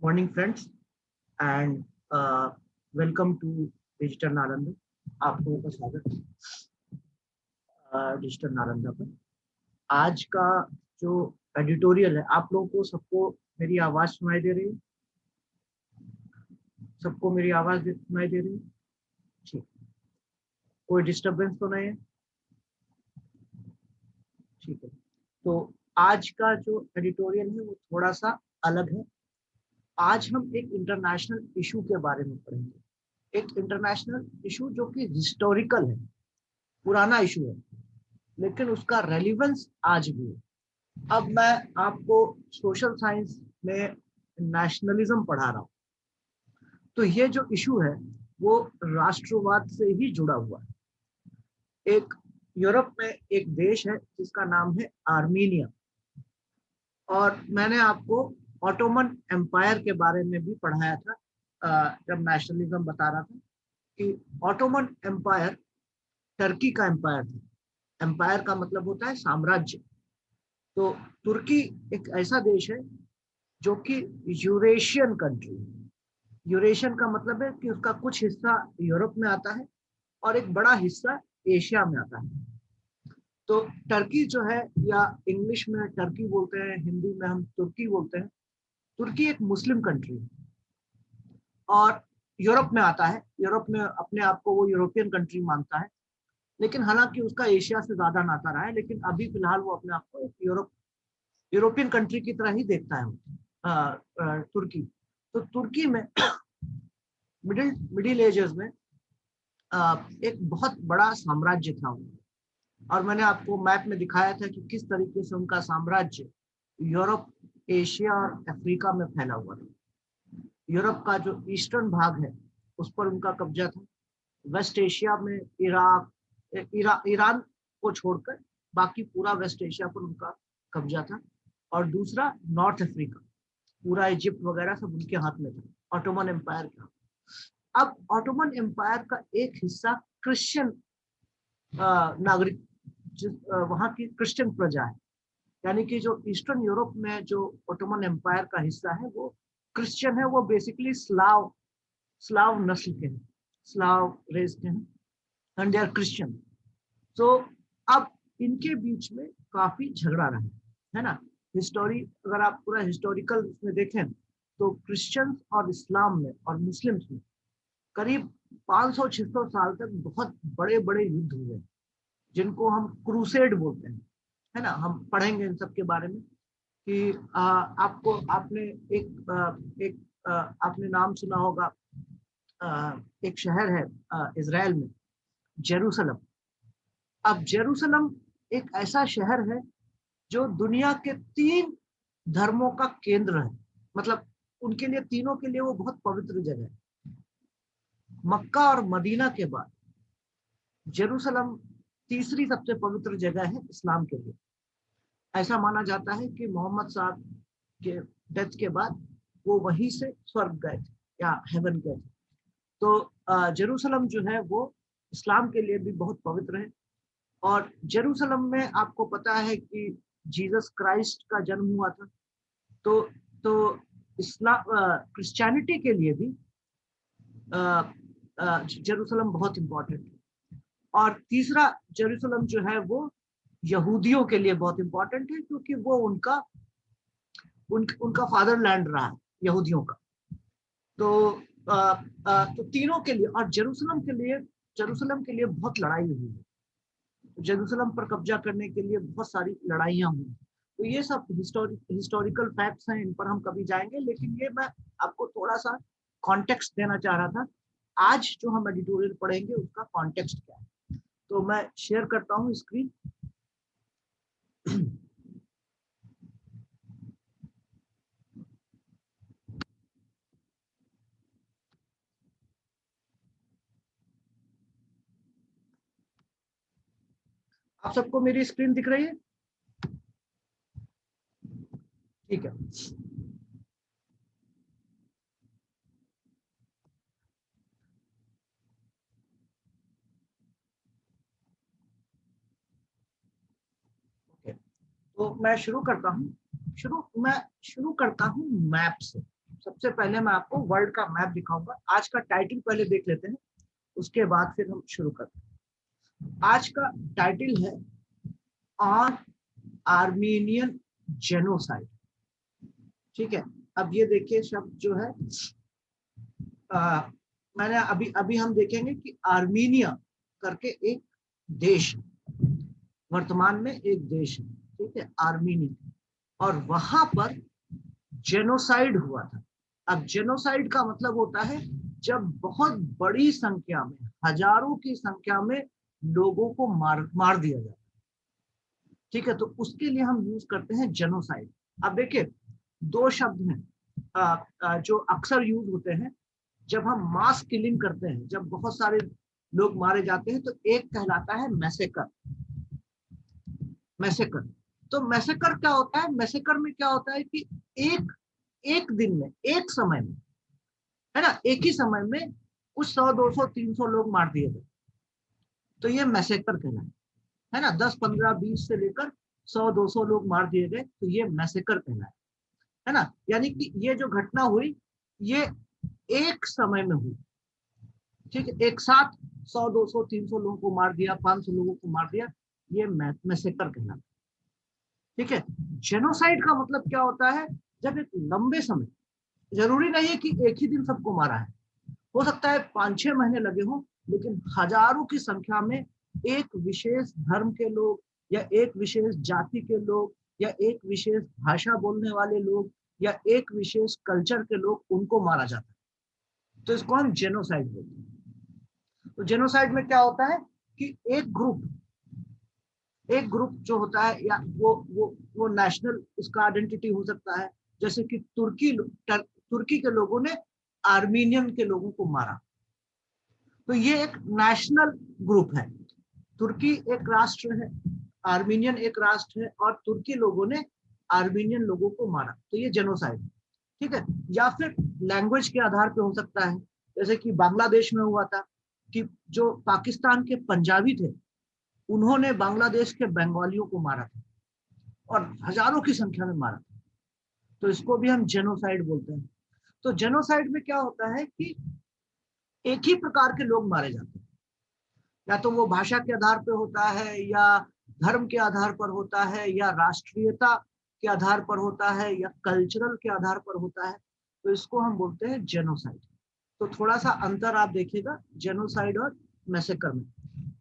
Morning friends and welcome to digital Nalanda. आप लोगों का स्वागत है डिजिटल नालंदा पर। आज का जो एडिटोरियल है, आप लोगों को सबको मेरी आवाज सुनाई दे रही है? सबको मेरी आवाज सुनाई दे रही है? ठीक। कोई डिस्टरबेंस तो नहीं है? ठीक है। तो आज का जो एडिटोरियल है वो थोड़ा सा अलग है। आज हम एक इंटरनेशनल इशू के बारे में पढ़ेंगे। एक इंटरनेशनल इशू जो कि हिस्टोरिकल है, पुराना इशू है, लेकिन उसका रेलिवेंस आज भी है। अब मैं आपको सोशल साइंस में नेशनलिज्म पढ़ा रहा हूँ, तो ये जो इशू है वो राष्ट्रवाद से ही जुड़ा हुआ है। एक यूरोप में एक देश है जिसका नाम है आर्मीनिया, और मैंने आपको ऑटोमन एम्पायर के बारे में भी पढ़ाया था जब नेशनलिज्म बता रहा था कि ऑटोमन एम्पायर टर्की का एम्पायर था। एम्पायर का मतलब होता है साम्राज्य। तो तुर्की एक ऐसा देश है जो कि यूरेशियन कंट्री है। यूरेशियन का मतलब है कि उसका कुछ हिस्सा यूरोप में आता है और एक बड़ा हिस्सा एशिया में आता है। तो टर्की जो है, या इंग्लिश में टर्की बोलते हैं, हिंदी में हम तुर्की बोलते हैं। तुर्की एक मुस्लिम कंट्री है और यूरोप में आता है। यूरोप में अपने आप को वो यूरोपियन कंट्री मानता है, लेकिन हालांकि उसका एशिया से ज्यादा नाता रहा है। लेकिन अभी फिलहाल वो अपने आप को एक यूरोपियन कंट्री की तरह ही देखता है तुर्की। तो तुर्की में मिडिल मिडिल एजेस में एक बहुत बड़ा साम्राज्य था उनका। और मैंने आपको मैप में दिखाया था कि किस तरीके से उनका साम्राज्य यूरोप, एशिया और अफ्रीका में फैला हुआ था। यूरोप का जो ईस्टर्न भाग है उस पर उनका कब्जा था। वेस्ट एशिया में ईरान को छोड़कर बाकी पूरा वेस्ट एशिया पर उनका कब्जा था। और दूसरा नॉर्थ अफ्रीका, पूरा इजिप्ट वगैरह सब उनके हाथ में था, ऑटोमन एम्पायर का। अब ऑटोमन एम्पायर का एक हिस्सा क्रिश्चियन नागरिक, वहां की क्रिश्चियन प्रजा है। यानी कि जो ईस्टर्न यूरोप में जो ऑटोमन एम्पायर का हिस्सा है वो क्रिश्चियन है। वो बेसिकली स्लाव स्लाव नस्ल के हैं, स्लाव रेस के हैं, एंड दे आर क्रिश्चियन। तो अब इनके बीच में काफी झगड़ा रहा है ना। हिस्टोरी, अगर आप पूरा हिस्टोरिकल उसमें देखें तो क्रिश्चियंस और इस्लाम में और मुस्लिम्स में करीब 500-600 साल तक बहुत बड़े बड़े युद्ध हुए, जिनको हम क्रूसेड बोलते हैं, है ना। हम पढ़ेंगे इन सब के बारे में कि आपको आपने एक आपने नाम सुना होगा। एक शहर है इजराइल में, जेरूसलम। अब जेरूसलम एक ऐसा शहर है जो दुनिया के 3 धर्मों का केंद्र है। मतलब उनके लिए, तीनों के लिए वो बहुत पवित्र जगह है। मक्का और मदीना के बाद जेरूसलम तीसरी सबसे पवित्र जगह है इस्लाम के लिए। ऐसा माना जाता है कि मोहम्मद साहब के डेथ के बाद वो वहीं से स्वर्ग गए थे या हेवन गए थे। तो जेरूसलम जो है वो इस्लाम के लिए भी बहुत पवित्र है। और जेरूसलम में आपको पता है कि जीसस क्राइस्ट का जन्म हुआ था। तो तो इस्लाम, क्रिश्चियनिटी के लिए भी जेरूसलम बहुत इंपॉर्टेंट है। और तीसरा, जेरूसलम जो है वो यहूदियों के लिए बहुत इंपॉर्टेंट है, क्योंकि वो उनका फादरलैंड रहा है यहूदियों का। तो तो तीनों के लिए, और जेरूसलम के लिए बहुत लड़ाई हुई है। जेरूसलम पर कब्जा करने के लिए बहुत सारी लड़ाइयां हुई। तो ये सब हिस्टोरिकल फैक्ट्स हैं, इन पर हम कभी जाएंगे, लेकिन ये मैं आपको थोड़ा सा कॉन्टेक्स्ट देना चाह रहा था। आज जो हम एडिटोरियल पढ़ेंगे उसका कॉन्टेक्स्ट क्या है। तो मैं शेयर करता हूँ स्क्रीन। आप सबको मेरी स्क्रीन दिख रही है? ठीक है। ओके, तो मैं शुरू करता हूँ। मैं शुरू करता हूँ मैप से। सबसे पहले मैं आपको वर्ल्ड का मैप दिखाऊंगा। आज का टाइटल पहले देख लेते हैं, उसके बाद फिर हम शुरू करते हैं। आज का टाइटल है ऑन आर्मीनियन जेनोसाइड। ठीक है, अब ये देखिए शब्द जो है मैंने अभी अभी हम देखेंगे कि आर्मीनिया करके एक देश है, वर्तमान में एक देश है, ठीक है, आर्मीनिया, और वहां पर जेनोसाइड हुआ था। अब जेनोसाइड का मतलब होता है जब बहुत बड़ी संख्या में, हजारों की संख्या में लोगों को मार दिया जाता है। ठीक है, तो उसके लिए हम यूज करते हैं जेनोसाइड। अब देखिए दो शब्द हैं जो अक्सर यूज होते हैं जब हम मास किलिंग करते हैं, जब बहुत सारे लोग मारे जाते हैं, तो एक कहलाता है मैसेकर। मैसेकर, तो मैसेकर क्या होता है? मैसेकर में क्या होता है कि एक एक दिन में, एक समय में, है ना, एक ही समय में कुछ 100 200 300 लोग मार दिए गए, तो ये मैसेकर कहलाए, है ना। 10 15 20 से लेकर 100 200 लोग मार दिए गए, तो ये मैसेकर कहलाए, है ना। यानी कि ये जो घटना हुई ये एक समय में हुई, ठीक है, एक साथ 100 200 300 लोगों को मार दिया, 500 लोगों को मार दिया, ये मैसेकर कहलाता है। ठीक है, जेनोसाइड का मतलब क्या होता है? जब एक लंबे समय, जरूरी नहीं है कि एक ही दिन सबको मारा है, हो सकता है 5-6 महीने लगे हों, लेकिन हजारों की संख्या में एक विशेष धर्म के लोग, या एक विशेष जाति के लोग, या एक विशेष भाषा बोलने वाले लोग, या एक विशेष कल्चर के लोग, उनको मारा जाता है, तो इसको हम जेनोसाइड बोलते हैं। तो जेनोसाइड में क्या होता है कि एक ग्रुप जो होता है, या वो नेशनल उसका आइडेंटिटी हो सकता है, जैसे कि तुर्की के लोगों ने आर्मीनियन के लोगों को मारा, तो ये एक नेशनल ग्रुप है। तुर्की एक राष्ट्र है, आर्मीनियन एक राष्ट्र है, और तुर्की लोगों ने आर्मीनियन लोगों को मारा, तो ये जेनोसाइड है। ठीक है, या फिर लैंग्वेज के आधार पे हो सकता है, जैसे कि बांग्लादेश में हुआ था कि जो पाकिस्तान के पंजाबी थे, उन्होंने बांग्लादेश के बंगालियों को मारा था, और हजारों की संख्या में मारा था, तो इसको भी हम जेनोसाइड बोलते हैं। तो जेनोसाइड में क्या होता है कि एक ही प्रकार के लोग मारे जाते हैं, या तो वो भाषा के आधार पर होता है, या धर्म के आधार पर होता है, या राष्ट्रीयता के आधार पर होता है, या कल्चरल के आधार पर होता है, तो इसको हम बोलते हैं जेनोसाइड। तो थोड़ा सा अंतर आप देखिएगा जेनोसाइड और मैसेकर में।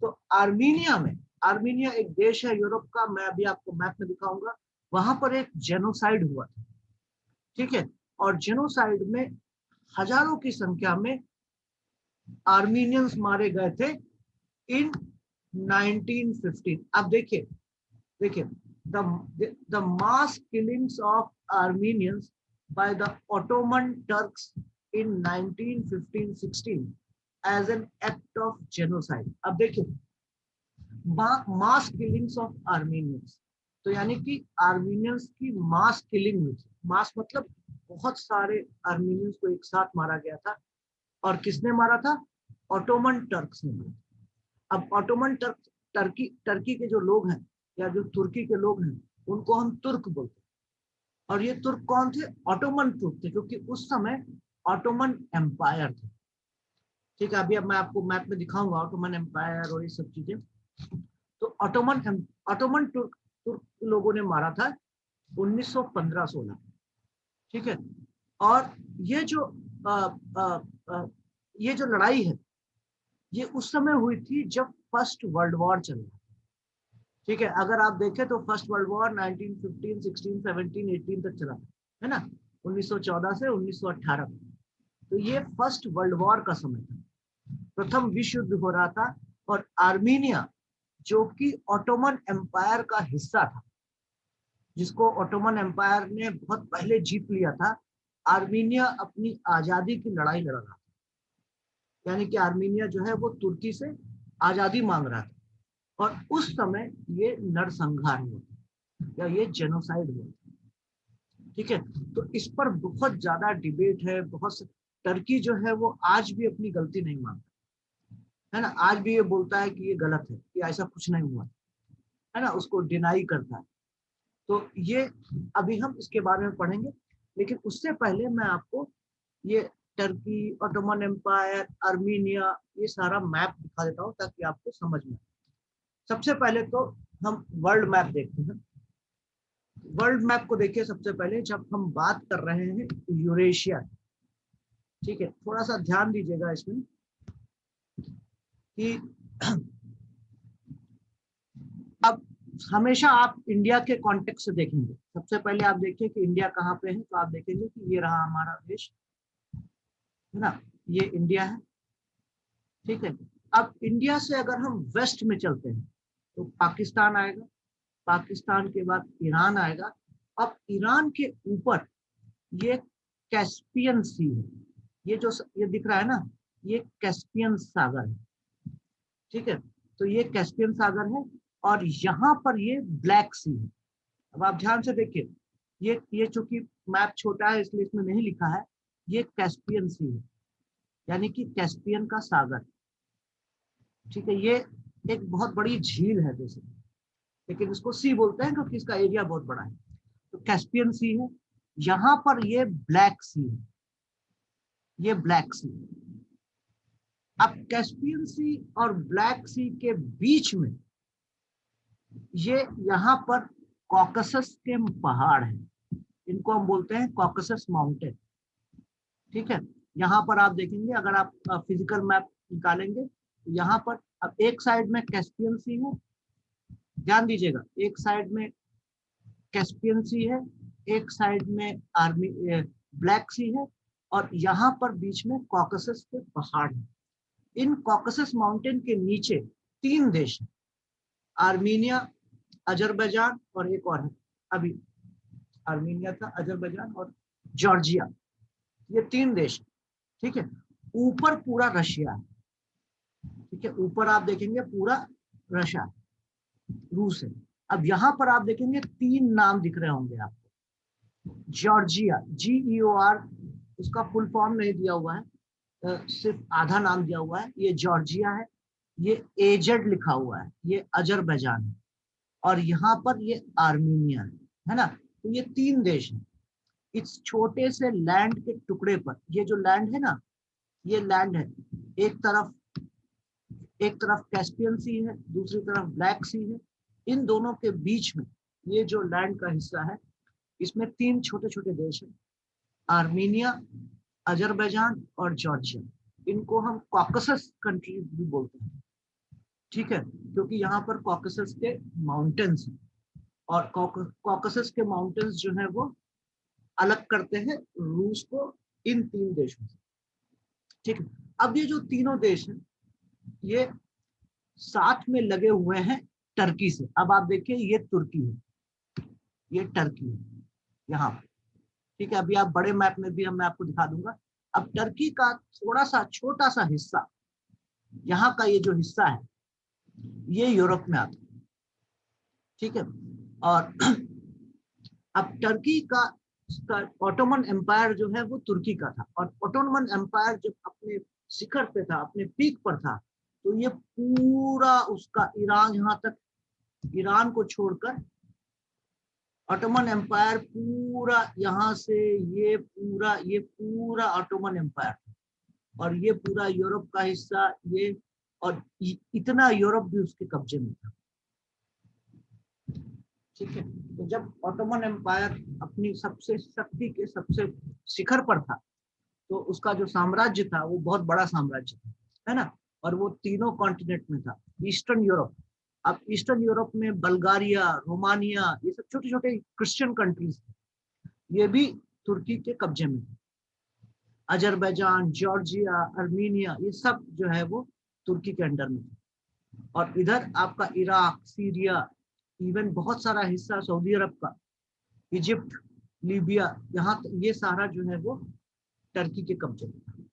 तो आर्मीनिया में, आर्मीनिया एक देश है यूरोप का, मैं अभी आपको मैप में दिखाऊंगा, वहां पर एक जेनोसाइड हुआ था। ठीक है, और जेनोसाइड में हजारों की संख्या में आर्मीनियंस मारे गए थे इन 1915। अब देखिए देखिए the mass killings of Armenians by the Ottoman Turks in 1915-16 as an act of genocide। अब देखिए मास किलिंग्स ऑफ आर्मीनियंस, तो यानी कि आर्मीनियंस की मास किलिंग हुई थी। मास मतलब बहुत सारे आर्मीनियंस को एक साथ मारा गया था, और किसने मारा था? ऑटोमन टर्क्स ने मारा। अब ऑटोमन टर्की के जो लोग हैं, या जो तुर्की के लोग हैं, उनको हम तुर्क बोलते हैं। और ये तुर्क कौन थे? ऑटोमन तुर्क थे, क्योंकि उस समय ऑटोमन एम्पायर थे। ठीक है, अभी अब मैं आपको मैप में दिखाऊंगा ऑटोमन एम्पायर और ये सब चीजें। तो ऑटोमन तुर्क तुर्क लोगों ने मारा था 1915-16। ठीक है, और ये जो आ, आ, आ, ये जो लड़ाई है, ये उस समय हुई थी जब फर्स्ट वर्ल्ड वॉर चल रहा। ठीक है, अगर आप देखें तो फर्स्ट वर्ल्ड वॉर 1915, 16, 17, 18 तक चला, है ना, 1914 से 1918। तो ये फर्स्ट वर्ल्ड वॉर का समय था, प्रथम विश्व युद्ध हो रहा था, और आर्मीनिया जो कि ऑटोमन एम्पायर का हिस्सा था, जिसको ऑटोमन एम्पायर ने बहुत पहले जीत लिया था, आर्मीनिया अपनी आजादी की लड़ाई लड़ रहा था। यानी कि आर्मीनिया जो है वो तुर्की से आजादी मांग रहा था, और उस समय ये नरसंहार हुआ, या ये जेनोसाइड हुआ। ठीक है, तो इस पर बहुत ज्यादा डिबेट है, टर्की जो है वो आज भी अपनी गलती नहीं मानता, है ना, आज भी ये बोलता है कि ये गलत है, कि ऐसा कुछ नहीं हुआ, है ना, उसको डिनाई करता है। तो ये अभी हम इसके बारे में पढ़ेंगे। लेकिन उससे पहले मैं आपको ये टर्की, ऑटोमन एम्पायर, आर्मीनिया, ये सारा मैप दिखा देता हूँ ताकि आपको समझ में आए। सबसे पहले तो हम वर्ल्ड मैप देखते हैं। वर्ल्ड मैप को देखिए सबसे पहले, जब हम बात कर रहे हैं यूरेशिया, ठीक है, थोड़ा सा ध्यान दीजिएगा इसमें कि अब हमेशा आप इंडिया के कॉन्टेक्स्ट से देखेंगे। सबसे पहले आप देखिए कि इंडिया कहाँ पे है, तो आप देखेंगे कि ये रहा हमारा देश, है ना, ये इंडिया है, ठीक है। अब इंडिया से अगर हम वेस्ट में चलते हैं तो पाकिस्तान आएगा, पाकिस्तान के बाद ईरान आएगा। अब ईरान के ऊपर ये कैस्पियन सी है, ये जो ये दिख रहा है ना, ये कैस्पियन सागर है, ठीक है। तो ये कैस्पियन सागर है और यहाँ पर ये ब्लैक सी है। अब आप ध्यान से देखिए, ये चूंकि मैप छोटा है इसलिए इसमें नहीं लिखा है, ये कैस्पियन सी है, यानी कि कैस्पियन का सागर, ठीक है। ये एक बहुत बड़ी झील है जैसे, लेकिन इसको सी बोलते हैं क्योंकि इसका एरिया बहुत बड़ा है। तो कैस्पियन सी है, यहाँ पर ये ब्लैक सी है, ये ब्लैक सी। अब कैस्पियन सी और ब्लैक सी के बीच में ये यहाँ पर कॉकसस के पहाड़ हैं, इनको हम बोलते हैं कॉकसस माउंटेन, ठीक है। यहाँ पर आप देखेंगे, अगर आप फिजिकल मैप निकालेंगे तो यहाँ पर अब एक साइड में कैस्पियन सी है, ध्यान दीजिएगा, एक साइड में कैस्पियन सी है, एक साइड में आर्मी ब्लैक सी है, और यहाँ पर बीच में कॉकसस के पहाड़ हैं। इन कॉकसस माउंटेन के नीचे 3 देश हैं, आर्मीनिया, अजरबैजान और एक और है, अभी आर्मीनिया था, अजरबैजान और जॉर्जिया, ये 3 देश, ठीक है। ऊपर पूरा रशिया है, ठीक है, ऊपर आप देखेंगे पूरा रशिया, रूस है। अब यहाँ पर आप देखेंगे 3 नाम दिख रहे होंगे आपको, जॉर्जिया, GEOR, उसका फुल फॉर्म नहीं दिया हुआ है, सिर्फ आधा नाम दिया हुआ है, ये जॉर्जिया है, ये एजेड लिखा हुआ है, ये अजरबैजान है, और यहाँ पर ये आर्मीनिया है ना। तो ये 3 देश हैं। इस छोटे से लैंड के टुकड़े पर, ये जो लैंड है ना, ये लैंड है, एक तरफ कैस्पियन सी है, दूसरी तरफ ब्लैक सी है। इन दोनों के बीच में ये जो लैंड का हिस्सा है, इसमें 3 छोटे छोटे देश हैं, आर्मीनिया, अजरबैजान और जॉर्जिया। इनको हम कॉकसस कंट्रीज भी बोलते हैं, ठीक है, क्योंकि यहाँ पर कॉकसस के माउंटेन्स हैं, और कॉकसस के माउंटेन्स जो है वो अलग करते हैं रूस को इन 3 देशों से, ठीक है। अब ये जो तीनों देश हैं, ये साथ में लगे हुए हैं टर्की से। अब आप देखिए, ये तुर्की है, ये टर्की है यहाँ, ठीक है। अभी आप बड़े मैप में भी मैं आपको दिखा दूंगा। अब टर्की का थोड़ा सा छोटा सा हिस्सा, यहाँ का ये जो हिस्सा है, ये यूरोप में आता है, ठीक है। और अब टर्की का ऑटोमन एम्पायर जो है वो तुर्की का था, और ऑटोमन एम्पायर जब अपने शिखर पे था, अपने पीक पर था, तो ये पूरा उसका ईरान, यहाँ तक ईरान को छोड़कर ऑटोमन एम्पायर पूरा, यहाँ से ये पूरा ऑटोमन एम्पायर, और ये पूरा यूरोप का हिस्सा, ये और इतना यूरोप भी उसके कब्जे में था, ठीक है। तो जब ऑटोमन एम्पायर अपनी सबसे शक्ति के सबसे शिखर पर था, तो उसका जो साम्राज्य था वो बहुत बड़ा साम्राज्य था, है ना, और वो तीनों कॉन्टिनेंट में था, ईस्टर्न यूरोप। अब ईस्टर्न यूरोप में बल्गारिया, रोमानिया, ये सब छोटे छोटे क्रिश्चियन कंट्रीज थे, ये भी तुर्की के कब्जे में थे। अजरबैजान, जॉर्जिया, आर्मीनिया, ये सब जो है वो तुर्की के अंडर में थे। और इधर आपका इराक, सीरिया, इवन बहुत सारा हिस्सा सऊदी अरब का, इजिप्ट, लीबिया, यहाँ ये सारा जो है वो टर्की के कब्जे में था,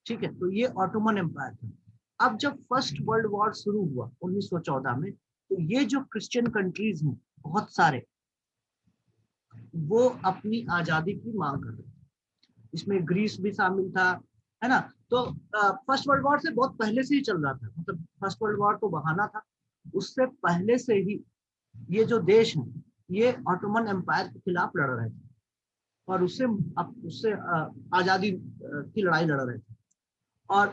ठीक है। तो ये ऑटोमन एम्पायर था। अब जब फर्स्ट वर्ल्ड वॉर शुरू हुआ 1914 में, तो ये जो क्रिश्चियन कंट्रीज हैं बहुत सारे, वो अपनी आजादी की मांग कर रहे थे, इसमें ग्रीस भी शामिल था, है ना। तो फर्स्ट वर्ल्ड वॉर से बहुत पहले से ही चल रहा था, मतलब फर्स्ट वर्ल्ड वॉर तो बहाना था, उससे पहले से ही ये जो देश हैं, ये ऑटोमन एम्पायर के खिलाफ लड़ रहे थे, और उससे आजादी की लड़ाई लड़ रहे थे। और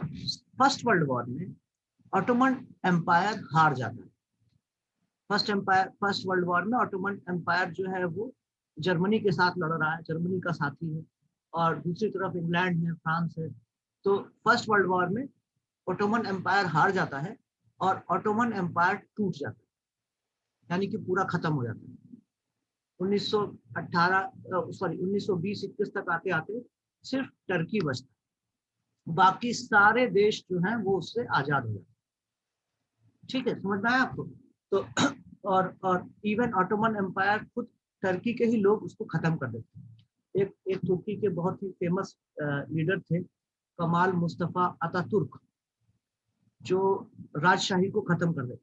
फर्स्ट वर्ल्ड वॉर में ऑटोमन एम्पायर हार जाता है। फर्स्ट वर्ल्ड वॉर में ऑटोमन एम्पायर जो है वो जर्मनी के साथ लड़ रहा है, जर्मनी का साथी है, और दूसरी तरफ इंग्लैंड है, फ्रांस है। तो फर्स्ट वर्ल्ड वॉर में ऑटोमन एम्पायर हार जाता है और ऑटोमन एम्पायर टूट जाता है, यानी कि पूरा खत्म हो जाता है। 1920-21 तक आते आते सिर्फ टर्की बचता है, बाकी सारे देश जो हैं वो उससे आजाद हो जाते हैं। ठीक है, समझ में आया आपको? तो और इवन ऑटोमन एम्पायर खुद, टर्की के ही लोग उसको खत्म कर देते हैं। एक तुर्की के बहुत ही फेमस लीडर थे, कमाल मुस्तफा अतातुर्क, जो राजशाही को खत्म कर देते,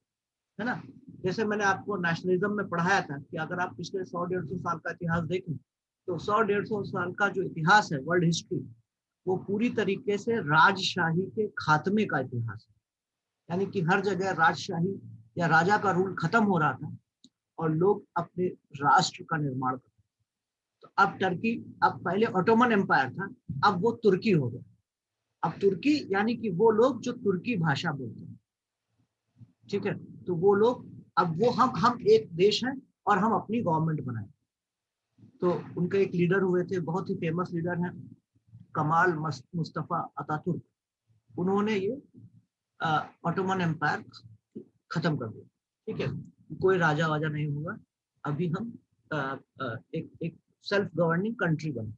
है ना। जैसे मैंने आपको नेशनलिज्म में पढ़ाया था कि अगर आप पिछले 100-150 साल का इतिहास देखें तो 100-150 साल का जो इतिहास है, वर्ल्ड हिस्ट्री, वो पूरी तरीके से राजशाही के खात्मे का इतिहास है। यानी कि हर जगह राजशाही या राजा का रूल खत्म हो रहा था और लोग अपने राष्ट्र का निर्माण करते। तो अब टर्की, अब पहले ऑटोमन एम्पायर था, अब वो तुर्की हो गया। अब तुर्की यानी कि वो लोग जो तुर्की भाषा बोलते हैं, ठीक है। तो वो लोग, अब वो हम एक देश हैं और हम अपनी गवर्नमेंट बनाए। तो उनके एक लीडर हुए थे, बहुत ही फेमस लीडर हैं, कमाल मुस्तफा अतातुर्क। उन्होंने ये ऑटोमन एम्पायर खत्म कर दिया। ठीक है, कोई राजा वाजा नहीं हुआ, अभी हम एक सेल्फ गवर्निंग कंट्री बने।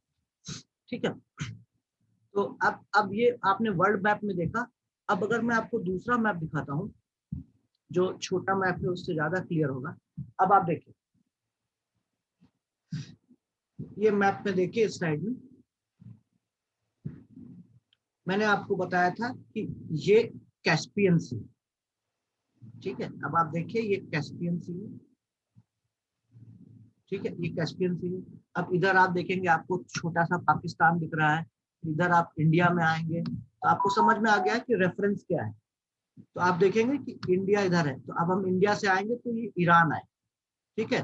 ठीक है, तो अब ये आपने वर्ल्ड मैप में देखा। अब अगर मैं आपको दूसरा मैप दिखाता हूँ, जो छोटा मैप है उससे ज्यादा क्लियर होगा। अब आप देखिए, ये मैप में देखिए, इस साइड में मैंने आपको बताया था कि ये कैस्पियन सी, ठीक है। अब आप देखिए, ये कैस्पियन सी है, ठीक है, ये कैस्पियन सी है। अब इधर आप देखेंगे, आपको छोटा सा पाकिस्तान दिख रहा है। इधर आप इंडिया में आएंगे तो आपको समझ में आ गया कि रेफरेंस क्या है। तो आप देखेंगे कि इंडिया इधर है, तो अब हम इंडिया से आएंगे तो ये ईरान आए, ठीक है।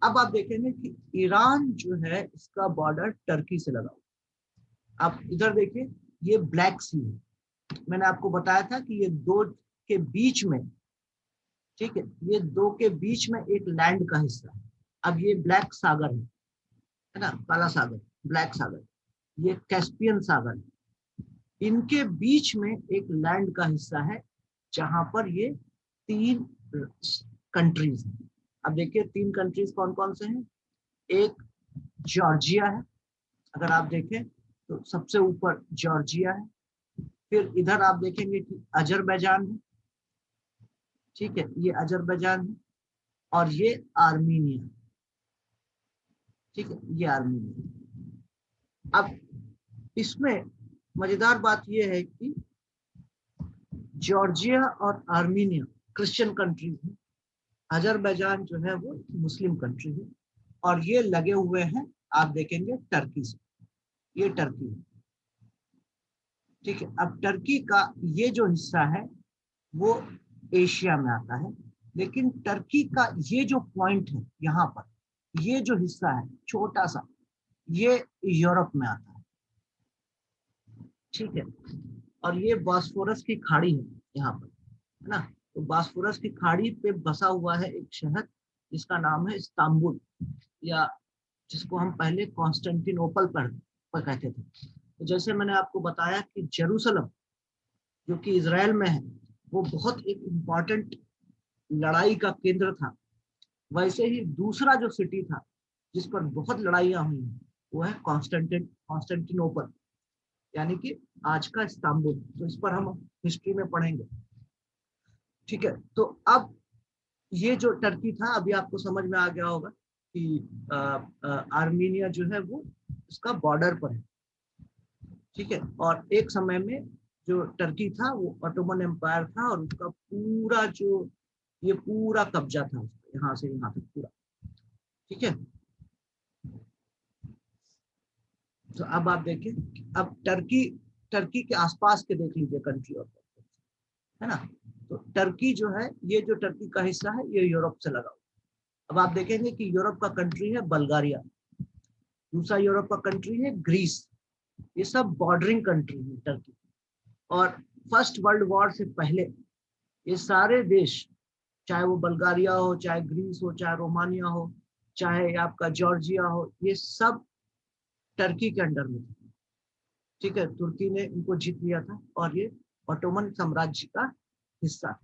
अब आप देखेंगे कि ईरान जो है इसका बॉर्डर टर्की से लगा हुआ। आप इधर देखिए, ये ब्लैक सी है। मैंने आपको बताया था कि ये दो के बीच में, ठीक है, ये दो के बीच में एक लैंड का हिस्सा है। अब ये ब्लैक सागर है ना, काला सागर, ब्लैक सागर, ये कैस्पियन सागर है। इनके बीच में एक लैंड का हिस्सा है जहां पर ये 3 कंट्रीज हैं। अब देखिए 3 कंट्रीज कौन कौन से हैं। एक जॉर्जिया है, अगर आप देखें तो सबसे ऊपर जॉर्जिया है। फिर इधर आप देखेंगे कि अजरबैजान है, ठीक है, ये अजरबैजान है। और ये आर्मीनिया, ठीक है, ये आर्मीनिया। अब इसमें मजेदार बात यह है कि जॉर्जिया और आर्मीनिया क्रिश्चियन कंट्रीज है, अजरबैजान जो है वो मुस्लिम कंट्री है, और ये लगे हुए हैं, आप देखेंगे, टर्की से। ये टर्की है, ठीक है। अब टर्की का ये जो हिस्सा है वो एशिया में आता है, लेकिन टर्की का ये जो पॉइंट है यहाँ पर, ये जो हिस्सा है छोटा सा, ये यूरोप में आता है, ठीक है। और ये बॉस्फोरस की खाड़ी है यहाँ पर, है ना। तो बॉस्फोरस की खाड़ी पे बसा हुआ है एक शहर जिसका नाम है इस्तांबुल, या जिसको हम पहले कॉन्स्टेंटिनोपल पर कहते थे। तो जैसे मैंने आपको बताया कि जेरूसलम जो कि इजराइल में है, वो बहुत एक इम्पॉर्टेंट लड़ाई का केंद्र था, वैसे ही दूसरा जो सिटी था जिस पर बहुत लड़ाइयां हुई हैं वो है कॉन्स्टेंटिनोपल, यानी कि आज का इस्तांबुल। तो इस पर हम हिस्ट्री में पढ़ेंगे, ठीक है। तो अब ये जो टर्की था, अभी आपको समझ में आ गया होगा कि आर्मीनिया जो है वो इसका बॉर्डर पर है, ठीक है। और एक समय में जो टर्की था वो ऑटोमन एम्पायर था, और उसका पूरा जो, ये पूरा कब्जा था उसका, यहाँ से यहाँ तक पूरा, ठीक है। तो अब आप देखिए, अब टर्की, टर्की के आसपास के देख लीजिए कंट्री और, है ना। तो टर्की जो है, ये जो टर्की का हिस्सा है ये यूरोप से लगा हुआ। अब आप देखेंगे कि यूरोप का कंट्री है बल्गारिया। दूसरा यूरोप का कंट्री है ग्रीस, ये सब बॉर्डरिंग कंट्री है टर्की। और फर्स्ट वर्ल्ड वॉर से पहले ये सारे देश, चाहे वो बल्गारिया हो, चाहे ग्रीस हो, चाहे रोमानिया हो, चाहे आपका जॉर्जिया हो, ये सब टर्की के अंडर में थे। ठीक है, तुर्की ने इनको जीत लिया था और ये ऑटोमन साम्राज्य का हिस्सा है।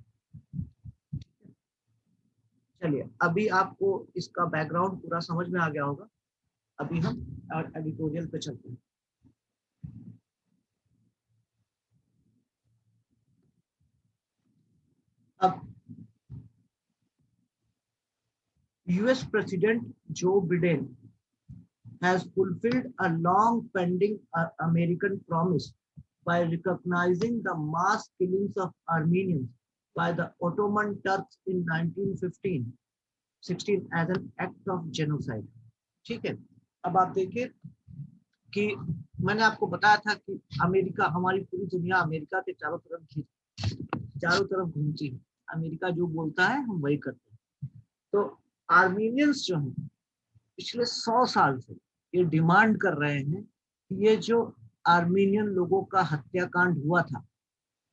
चलिए, अभी आपको इसका बैकग्राउंड पूरा समझ में आ गया होगा। अभी हम एडिटोरियल पे चलते हैं। अब US president Joe Biden has fulfilled a long pending American promise by recognizing the mass killings of Armenians by the Ottoman Turks in 1915-16 as an act of genocide। ठीक है, अब आप देखिए कि मैंने आपको बताया था कि अमेरिका, हमारी पूरी दुनिया अमेरिका के चारों तरफ घूमती है। अमेरिका जो बोलता है हम वही करते हैं। तो आर्मीनियंस जो है पिछले 100 साल से ये डिमांड कर रहे हैं कि ये जो आर्मीनियन लोगों का हत्याकांड हुआ था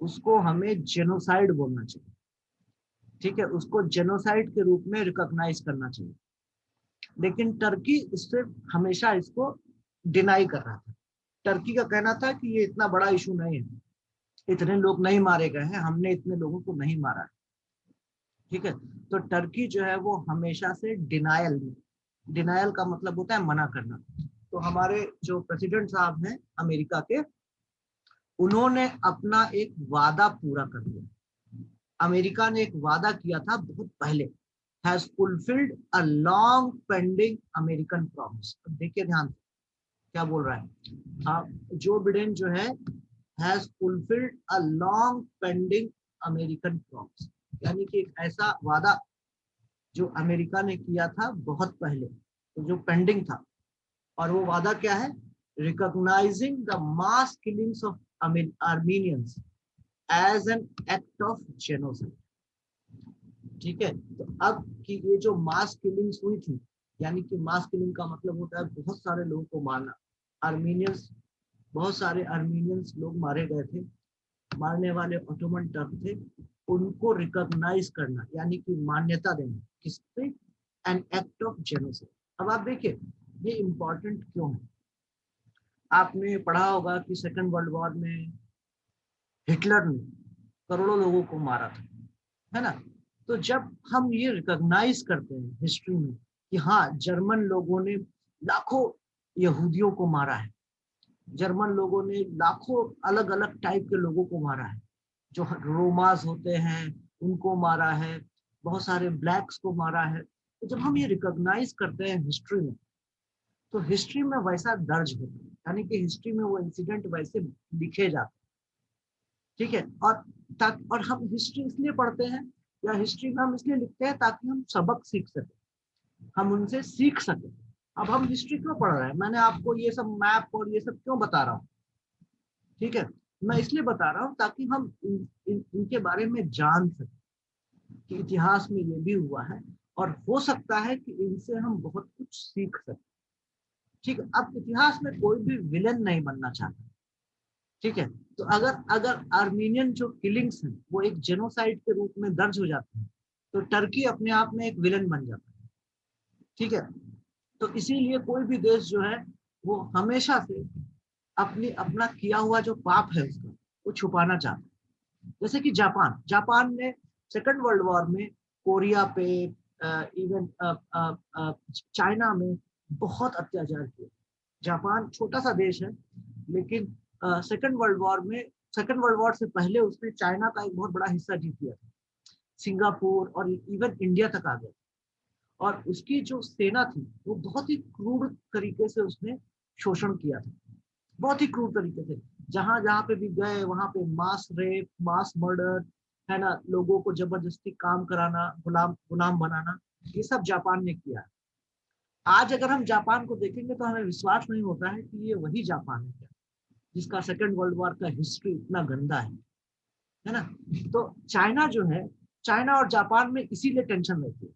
उसको हमें जेनोसाइड बोलना चाहिए। ठीक है, उसको जेनोसाइड के रूप में रिकॉग्नाइज करना चाहिए। लेकिन टर्की इससे हमेशा इसको डिनाई कर रहा था। टर्की का कहना था कि ये इतना बड़ा इशू नहीं है, इतने लोग नहीं मारे गए हैं, हमने इतने लोगों को नहीं मारा है। ठीक है, तो टर्की जो है वो हमेशा से डिनायल का मतलब होता है मना करना। तो हमारे जो प्रेसिडेंट साहब हैं अमेरिका के, उन्होंने अपना एक वादा पूरा कर दिया। अमेरिका ने एक वादा किया था बहुत पहले, has fulfilled a long pending American promise. देखिए ध्यान से क्या बोल रहा है, जो बिडेन जो है has fulfilled a long pending American promise, यानी कि एक ऐसा वादा जो अमेरिका ने किया था बहुत पहले, तो जो पेंडिंग था। और वो वादा क्या है? Recognising the mass killings of Armenians as an act of genocide. ठीक है, तो अब कि ये जो मास किलिंग्स हुई थी, यानी कि मास किलिंग का मतलब होता है बहुत सारे लोगों को मारना। आर्मीनियंस, बहुत सारे आर्मीनियंस लोग मारे गए थे, मारने वाले ऑटोमन टर्क थे, उनको रिकॉग्नाइज करना यानी कि मान्यता देना, किससे? N act of genocide. अब आप देखिए ये इंपॉर्टेंट क्यों है। आपने पढ़ा होगा कि सेकेंड वर्ल्ड वॉर में हिटलर ने करोड़ों लोगों को मारा था, है ना? तो जब हम ये रिकॉग्नाइज करते हैं हिस्ट्री में कि हाँ, जर्मन लोगों ने लाखों यहूदियों को मारा है, जर्मन लोगों ने लाखों अलग अलग टाइप के लोगों को मारा है, जो रोमास होते हैं उनको मारा है, बहुत सारे ब्लैक्स को मारा है। तो जब हम ये रिकॉग्नाइज करते हैं हिस्ट्री में, तो हिस्ट्री में वैसा दर्ज होता है, यानी कि हिस्ट्री में वो इंसिडेंट वैसे लिखे जाते हैं। ठीक है, और हम हिस्ट्री इसलिए पढ़ते हैं या हिस्ट्री में हम इसलिए लिखते हैं ताकि हम सबक सीख सकें, हम उनसे सीख सकें। अब हम हिस्ट्री क्यों पढ़ रहे हैं? मैंने आपको ये सब मैप और ये सब क्यों बता रहा हूँ? ठीक है, मैं इसलिए बता रहा हूँ ताकि हम इनके बारे में जान सकें कि इतिहास में ये भी हुआ है और हो सकता है कि इनसे हम बहुत कुछ सीख सकें। ठीक है, अब इतिहास में कोई भी विलेन नहीं बनना चाहता। ठीक है, तो अगर अगर आर्मीनियन जो किलिंग्स हैं वो एक जेनोसाइड के रूप में दर्ज हो जाते हैं, तो टर्की अपने आप में एक विलेन बन जाता है। ठीक है, तो इसीलिए कोई भी देश जो है वो हमेशा से अपना किया हुआ जो पाप है उसका वो छुपाना चाहता है। जैसे कि जापान ने सेकंड वर्ल्ड वॉर में कोरिया पे, इवन चाइना में बहुत अत्याचार किया। जापान छोटा सा देश है, लेकिन सेकंड वर्ल्ड वॉर से पहले उसने चाइना का एक बहुत बड़ा हिस्सा जीत लिया था, सिंगापुर और इवन इंडिया तक आ गया। और उसकी जो सेना थी वो बहुत ही क्रूर तरीके से उसने शोषण किया था, बहुत ही क्रूर तरीके से। जहां जहां पे भी गए वहां पे मास रेप, मास मर्डर, है ना, लोगों को जबरदस्ती काम कराना, गुलाम गुलाम बनाना, ये सब जापान ने किया। आज अगर हम जापान को देखेंगे तो हमें विश्वास नहीं होता है कि ये वही जापान है क्या, जिसका सेकेंड वर्ल्ड वॉर का हिस्ट्री इतना गंदा है ना? तो चाइना जो है, चाइना और जापान में इसीलिए टेंशन रहती है।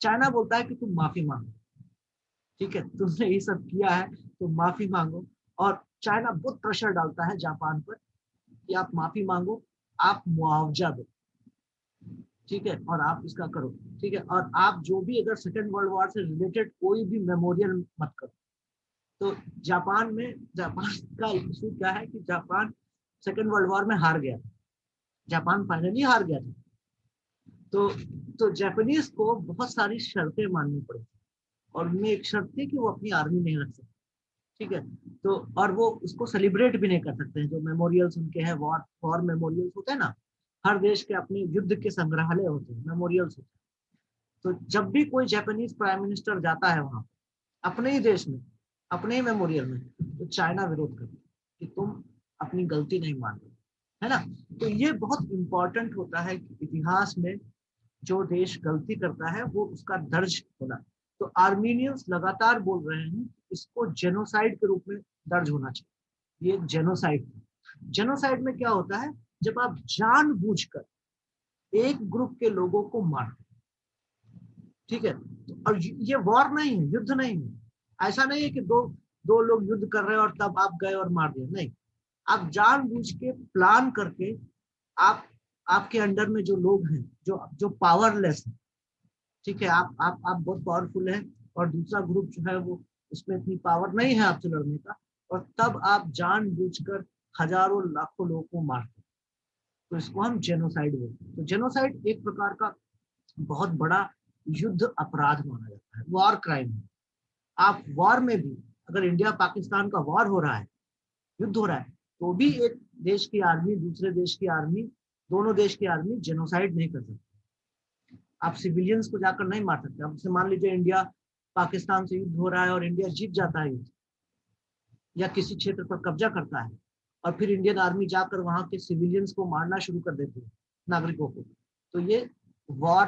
चाइना बोलता है कि तुम माफी मांगो, ठीक है, तुमने ये सब किया है तो माफी मांगो। और चाइना बहुत प्रेशर डालता है जापान पर कि आप माफी मांगो, आप मुआवजा दो, ठीक है, और आप इसका करो, ठीक है, और आप जो भी अगर सेकेंड वर्ल्ड वॉर से रिलेटेड कोई भी मेमोरियल मत करो। तो जापान का इशू क्या है कि जापान सेकेंड वर्ल्ड वॉर में हार गया, जापान फाइनली हार गया था। तो जापानीज को बहुत सारी शर्तें माननी पड़ी और उनमें एक शर्त थी कि वो अपनी आर्मी नहीं रख सकते, ठीक है। तो और वो उसको सेलिब्रेट भी नहीं कर सकते हैं, जो मेमोरियल्स उनके हैं, वॉर वॉर मेमोरियल्स होते हैं ना, हर देश के अपने युद्ध के संग्रहालय होते हैं, मेमोरियल्स होते हैं। तो जब भी कोई जापानीज प्राइम मिनिस्टर जाता है वहां अपने ही देश में, अपने ही मेमोरियल में, तो चाइना विरोध करती है कि तुम अपनी गलती नहीं मान रहे, है ना। तो ये बहुत इंपॉर्टेंट होता है कि इतिहास में जो देश गलती करता है वो उसका दर्ज होना। तो आर्मीनियंस लगातार बोल रहे हैं इसको जेनोसाइड के रूप में दर्ज होना चाहिए। ये जेनोसाइड, जेनोसाइड में क्या होता है, जब आप जानबूझकर एक ग्रुप के लोगों को मारते, ठीक है। और ये वॉर नहीं है, युद्ध नहीं है। ऐसा नहीं है कि दो दो लोग युद्ध कर रहे हैं और तब आप गए और मार दिए, नहीं। आप जानबूझ के प्लान करके, आप आपके अंडर में जो लोग हैं जो जो पावरलेस है, ठीक है, आप बहुत पावरफुल है और दूसरा ग्रुप जो है वो उसमें इतनी पावर नहीं है आपसे लड़ने का, और तब आप जानबूझकर हजारों लाखों लोगों को मारते हैं, तो इसको हम जेनोसाइड बोलते हैं। तो जेनोसाइड एक प्रकार का बहुत बड़ा युद्ध अपराध माना जाता है, वॉर क्राइम है। आप वॉर में भी, अगर इंडिया पाकिस्तान का वॉर हो रहा है, युद्ध हो रहा है, तो भी एक देश की आर्मी दूसरे देश की आर्मी, दोनों देश की आर्मी जेनोसाइड नहीं कर सकती। आप सिविलियंस को जाकर नहीं मार सकते। अब मान लीजिए इंडिया पाकिस्तान से युद्ध हो रहा है और इंडिया जीत जाता है युद्ध, या किसी क्षेत्र पर कब्जा करता है, और फिर इंडियन आर्मी जाकर वहां के सिविलियंस को मारना शुरू कर देती है, नागरिकों को, तो ये वॉर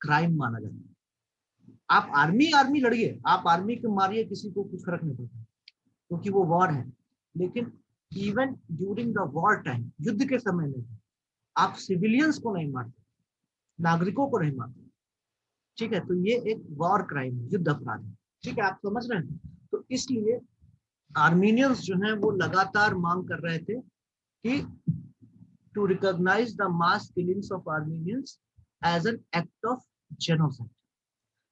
क्राइम माना जाता है। आप आर्मी आर्मी लड़िए, आप आर्मी को मारिए, किसी को कुछ फर्क नहीं पड़ता क्योंकि वो वॉर है। लेकिन even during the war time, युद्ध के समय में आप सिविलियंस को नहीं मारते, नागरिकों को नहीं मारते, ठीक है। तो ये एक वॉर क्राइम है, युद्ध अपराध है, ठीक है, आप समझ रहे हैं। तो इसलिए आर्मीनियंस जो हैं वो लगातार मांग कर रहे थे कि to recognise the mass killings of Armenians as an act of genocide.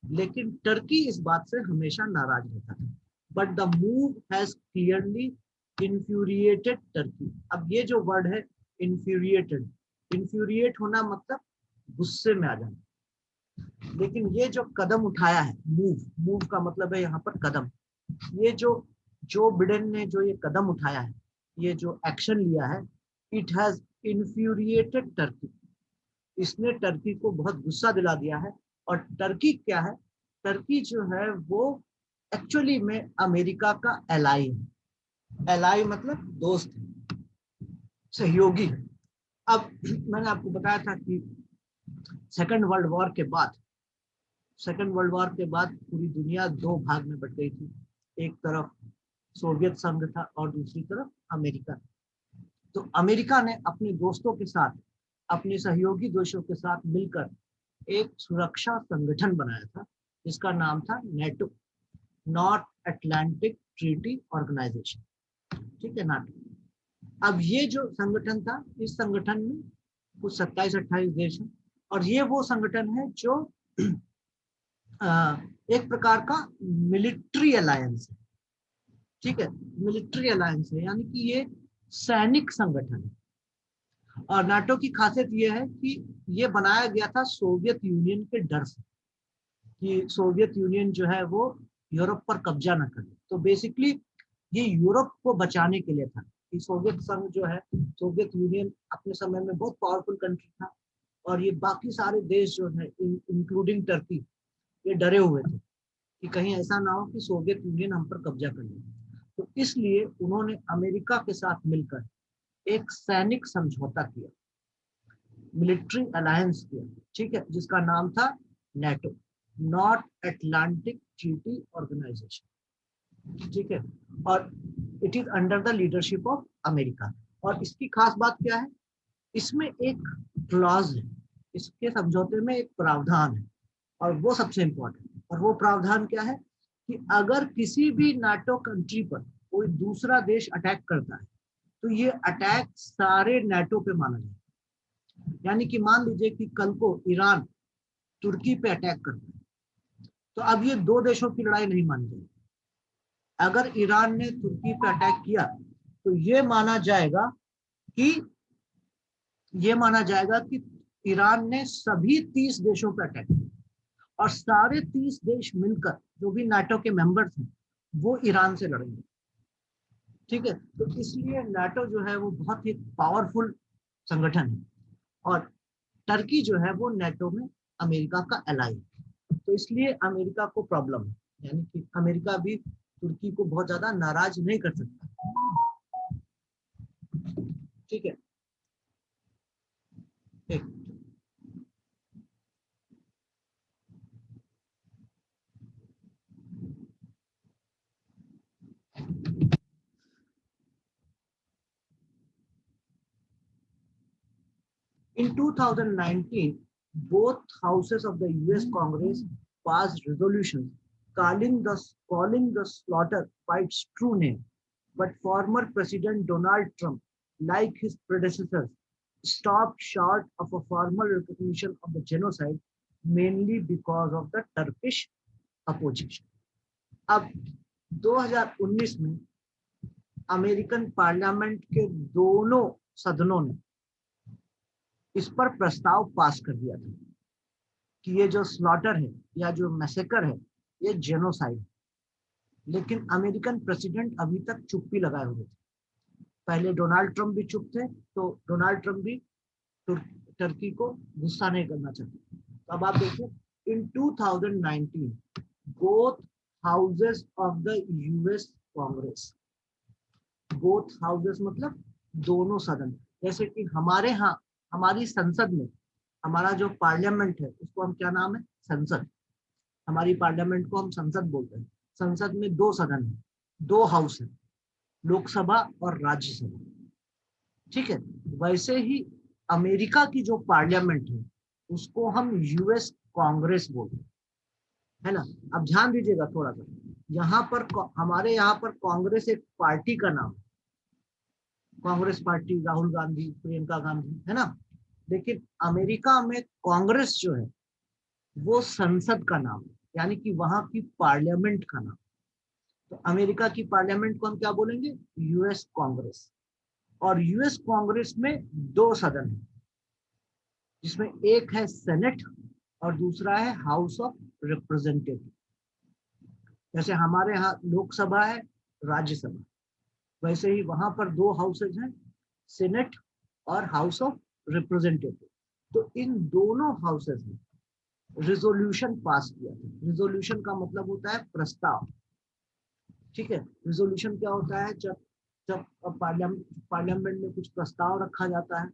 लेकिन टर्की इस बात से हमेशा नाराज रहता था। But the move has clearly infuriated Turkey. अब ये जो वर्ड है इन्फ्यूरिएटेड, इन्फ्यूरिएट होना मतलब गुस्से में आ जाना। लेकिन ये जो कदम उठाया है, मूव, मूव का मतलब है यहाँ पर कदम, ये जो बिडेन ने जो ये कदम उठाया है, ये जो एक्शन लिया है, इट हैज इन्फ्यूरिएटेड टर्की। इसने टर्की को बहुत गुस्सा दिला दिया है। और टर्की क्या है, टर्की जो है वो एक्चुअली में अमेरिका का एलाई है। एलाई मतलब दोस्त है, सहयोगी है। अब मैंने आपको बताया था कि सेकेंड वर्ल्ड वॉर के बाद, सेकेंड वर्ल्ड वॉर के बाद पूरी दुनिया दो भाग में बट गई थी। एक तरफ सोवियत संघ था और दूसरी तरफ अमेरिका। तो अमेरिका ने अपने दोस्तों के साथ, अपने सहयोगी देशों के साथ मिलकर एक सुरक्षा संगठन बनाया था जिसका नाम था NATO, North Atlantic Treaty Organisation, ठीक है, नाटो। अब ये जो संगठन था, इस संगठन में कुछ 27-28 देश हैं, और ये वो संगठन है जो एक प्रकार का मिलिट्री अलायंस है, ठीक है, मिलिट्री अलायंस है, यानी कि ये सैनिक संगठन है। और नाटो की खासियत ये है कि ये बनाया गया था सोवियत यूनियन के डर से, कि सोवियत यूनियन जो है वो यूरोप पर कब्जा न करे। तो बेसिकली ये यूरोप को बचाने के लिए था कि सोवियत संघ जो है, सोवियत यूनियन अपने समय में बहुत पावरफुल कंट्री था, और ये बाकी सारे देश जो है इंक्लूडिंग टर्की, ये डरे हुए थे कि कहीं ऐसा ना हो कि सोवियत यूनियन हम पर कब्जा कर ले। तो इसलिए उन्होंने अमेरिका के साथ मिलकर एक सैनिक समझौता किया, मिलिट्री अलायंस किया, ठीक है, जिसका नाम था NATO, North Atlantic Treaty Organisation, ठीक है। और it is under the leadership of America. और इसकी खास बात क्या है, इसमें एक क्लॉज है, इसके समझौते में एक प्रावधान है, और वो सबसे इंपॉर्टेंट। और वो प्रावधान क्या है कि अगर किसी भी नाटो कंट्री पर कोई दूसरा देश अटैक करता है तो ये अटैक सारे नाटो पे माना जाए। यानी कि मान लीजिए कि कल को ईरान तुर्की पे अटैक करता है तो अब ये दो देशों की लड़ाई नहीं मानी जाएगी। अगर ईरान ने तुर्की पे अटैक किया तो ये माना जाएगा कि ईरान ने सभी 30 देशों पे अटैक किया और सारे 30 देश मिलकर जो भी नाटो के मेंबर्स हैं वो ईरान से लड़ेंगे। ठीक है, तो इसलिए नाटो जो है वो बहुत ही पावरफुल संगठन है और टर्की जो है वो नाटो में अमेरिका का एलाई है। तो इसलिए अमेरिका को प्रॉब्लम है, यानी कि अमेरिका भी तुर्की को बहुत ज्यादा नाराज नहीं कर सकता। ठीक है, एक In 2019, both houses of the US Congress passed resolutions calling the slaughter by its true name. But former President Donald Trump, like his predecessors, stopped short of a formal recognition of the genocide, mainly because of the Turkish opposition. अब 2019 में American parliament के दोनों सदनों ने इस पर प्रस्ताव पास कर दिया था कि ये जो स्लॉटर है या जो मैसेकर है ये जेनोसाइड है। लेकिन अमेरिकन प्रेसिडेंट अभी तक चुप्पी लगाए हुए थे। पहले डोनाल्ड ट्रंप भी चुप थे, तो डोनाल्ड ट्रंप भी टर्की को गुस्सा नहीं करना चाहते। तो अब आप देखिए इन 2019 both houses of the US Congress, both houses मतलब दोनों सदन, जैसे कि हमारे यहाँ हमारी संसद में हमारा जो पार्लियामेंट है उसको हम क्या नाम है, संसद। हमारी पार्लियामेंट को हम संसद बोलते हैं। संसद में दो सदन है, दो हाउस है, लोकसभा और राज्यसभा। ठीक है, वैसे ही अमेरिका की जो पार्लियामेंट है उसको हम यूएस कांग्रेस बोलते हैं, है ना। अब ध्यान दीजिएगा थोड़ा सा, यहाँ पर हमारे यहाँ पर कांग्रेस एक पार्टी का नाम, कांग्रेस पार्टी, राहुल गांधी, प्रियंका गांधी, है ना। लेकिन अमेरिका में कांग्रेस जो है वो संसद का नाम है, यानी कि वहां की पार्लियामेंट का नाम। तो अमेरिका की पार्लियामेंट को हम क्या बोलेंगे, यूएस कांग्रेस। और यूएस कांग्रेस में दो सदन है, जिसमें एक है सेनेट और दूसरा है हाउस ऑफ रिप्रेजेंटेटिव। जैसे हमारे यहाँ लोकसभा है, राज्यसभा, वैसे ही वहां पर दो हाउसेज हैं, सेनेट और हाउस ऑफ रिप्रेजेंटेटिव। तो इन दोनों हाउसेज ने रिजोल्यूशन पास किया था। रिजोल्यूशन का मतलब होता है प्रस्ताव। ठीक है, रिजोल्यूशन क्या होता है, जब जब पार्लियामेंट में कुछ प्रस्ताव रखा जाता है,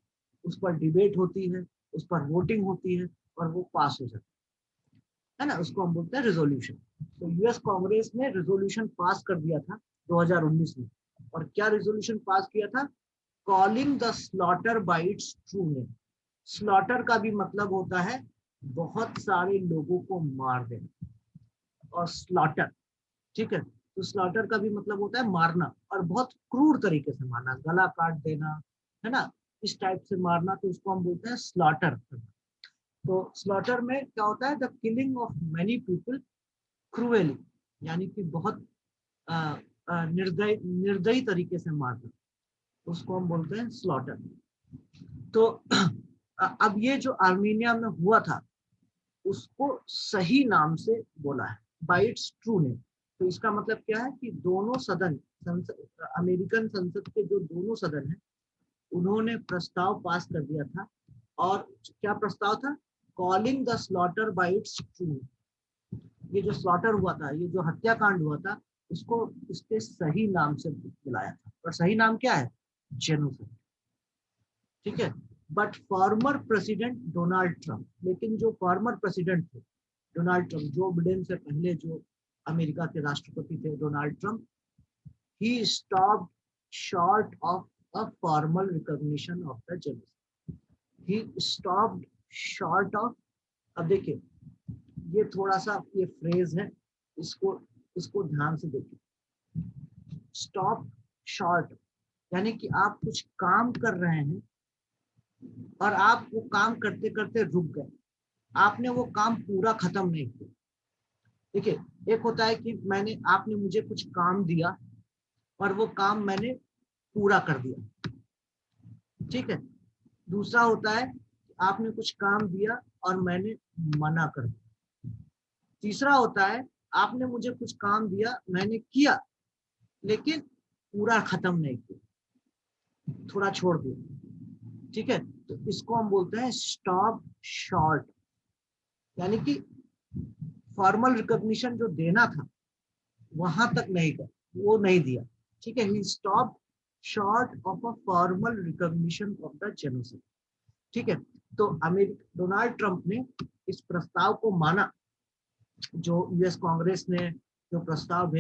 उस पर डिबेट होती है, उस पर वोटिंग होती है और वो पास हो जाता है ना, उसको हम बोलते हैं रिजोल्यूशन। तो यूएस कांग्रेस ने रिजोल्यूशन पास कर दिया था 2019 में। और क्या रिजोल्यूशन पास किया था, calling the slaughter bye it's true name. Slaughter का भी मतलब होता है बहुत सारे लोगों को मार देना, और स्लॉटर, ठीक है, तो स्लॉटर का भी मतलब होता है मारना, और बहुत क्रूर तरीके से मारना, गला काट देना, है ना, इस टाइप से मारना, तो उसको हम बोलते हैं स्लॉटर। तो स्लॉटर में क्या होता है, the killing of many people cruelly, यानी कि बहुत निर्दयी तरीके से मारना, उसको हम बोलते हैं स्लॉटर। तो अब ये जो आर्मीनिया में हुआ था उसको सही नाम से बोला है, बाय इट्स ट्रू नेम। तो इसका मतलब क्या है कि दोनों सदन, अमेरिकन संसद के जो दोनों सदन हैं उन्होंने प्रस्ताव पास कर दिया था। और क्या प्रस्ताव था, calling the slaughter bye it's true name. ये जो स्लॉटर हुआ था, ये जो हत्याकांड हुआ था, उसको उसके सही नाम से बुलाया था, और सही नाम क्या है, जेनोसाइड। ठीक है, but former president Donald Trump, लेकिन जो फॉर्मर प्रेसिडेंट थे डोनाल्ड ट्रंप, जो बिडेन से पहले जो अमेरिका के राष्ट्रपति थे Donald Trump, he stopped short of a formal recognition of the genocide. He stopped short of, अब देखिए ये थोड़ा सा ये फ्रेज है, इसको इसको ध्यान से देखिए। स्टॉप शॉर्ट यानी कि आप कुछ काम कर रहे हैं और आप वो काम करते करते रुक गए, आपने वो काम पूरा खत्म नहीं किया। देखिए, एक होता है कि आपने मुझे कुछ काम दिया और वो काम मैंने पूरा कर दिया, ठीक है। दूसरा होता है आपने कुछ काम दिया और मैंने मना कर दिया। तीसरा होता है आपने मुझे कुछ काम दिया, मैंने किया लेकिन पूरा खत्म नहीं किया, थोड़ा छोड़ दिया, ठीक है। तो इसको हम बोलते हैं स्टॉप शॉर्ट, यानी कि फॉर्मल रिकॉग्निशन जो देना था वहां तक नहीं कर, वो नहीं दिया, ठीक है। He stop short of a formal recognition of the genocide, ठीक है। तो डोनाल्ड ट्रंप ने इस प्रस्ताव को माना, जो यूएस कांग्रेस ने जो प्रस्ताव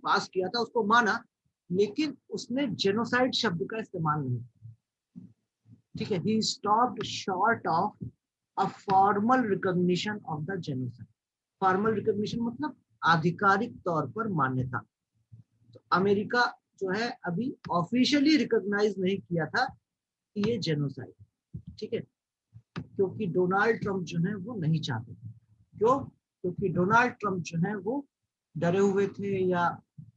पास किया था उसको माना, लेकिन उसने जेनोसाइड शब्द का इस्तेमाल नहीं किया, ठीक है। He stopped short of a formal recognition of the genocide. Formal recognition मतलब आधिकारिक तौर पर मान्यता। तो अमेरिका जो है अभी ऑफिशियली रिकॉग्नाइज नहीं किया था कि ये जेनोसाइड, ठीक है, क्योंकि डोनाल्ड ट्रंप जो है वो नहीं चाहते थे। क्यों? क्योंकि डोनाल्ड ट्रंप जो है वो डरे हुए थे, या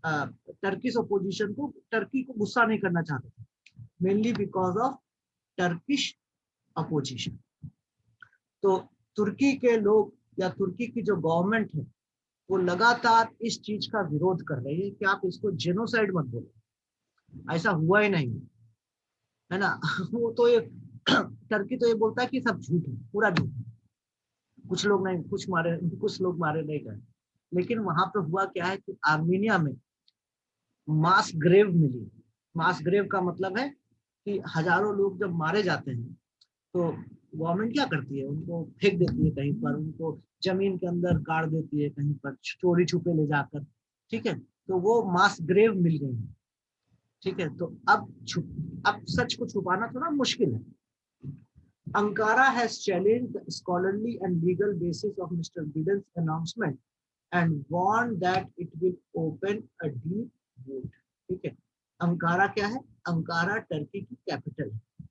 टर्किश अपोजिशन को, टर्की को गुस्सा नहीं करना चाहते थे, mainly because of Turkish opposition. तो तुर्की के लोग या तुर्की की जो गवर्नमेंट है वो लगातार इस चीज का विरोध कर रही है कि आप इसको जेनोसाइड मत बोलो, ऐसा हुआ ही नहीं है ना। वो तो ये टर्की तो ये बोलता है कि सब झूठ है, पूरा झूठ है, कुछ लोग नहीं, कुछ लोग मारे नहीं गए। लेकिन वहां पे हुआ क्या है कि आर्मीनिया में मास ग्रेव मिली। मास ग्रेव का मतलब है कि हजारों लोग जब मारे जाते हैं तो गवर्नमेंट क्या करती है, उनको फेंक देती है कहीं पर, उनको जमीन के अंदर गाड़ देती है कहीं पर चोरी छुपे ले जाकर, ठीक है। तो वो मास ग्रेव मिल गई है, ठीक है। तो अब सच को छुपाना थोड़ा मुश्किल है। Ankara has challenged the scholarly and legal basis of Mr. Biden's announcement and warned that it will open a deep wound, ठीक है। अंकारा क्या है? अंकारा टर्की की कैपिटल है,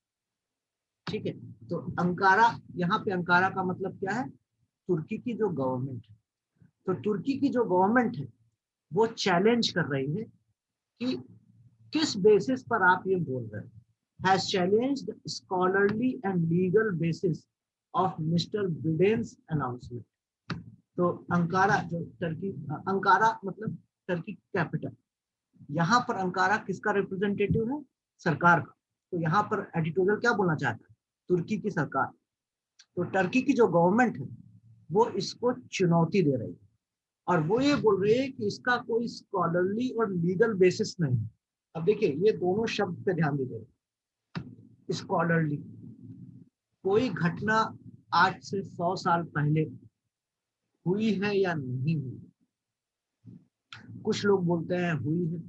ठीक है। तो अंकारा, यहाँ पे अंकारा का मतलब क्या है? तुर्की की जो गवर्नमेंट है। तो तुर्की की जो गवर्नमेंट है वो चैलेंज कर रही है कि किस बेसिस पर आप ये बोल रहे हैं। Has challenged the scholarly and legal basis of Mr. Biden's announcement. तो अंकारा जो टर्की, अंकारा मतलब टर्की कैपिटल, यहाँ पर अंकारा किसका रिप्रेजेंटेटिव है? सरकार का। तो यहाँ पर एडिटोरियल क्या बोलना चाहता है? तुर्की की सरकार। तो टर्की की जो गवर्नमेंट है वो इसको चुनौती दे रही है और वो ये बोल रही है कि इसका कोई स्कॉलरली और लीगल बेसिस नहीं है। अब देखिए, ये दोनों शब्द पे ध्यान दीजिएगा। स्कॉलरली, कोई घटना आज से 100 साल पहले हुई है या नहीं हुई? कुछ लोग बोलते हैं हुई है,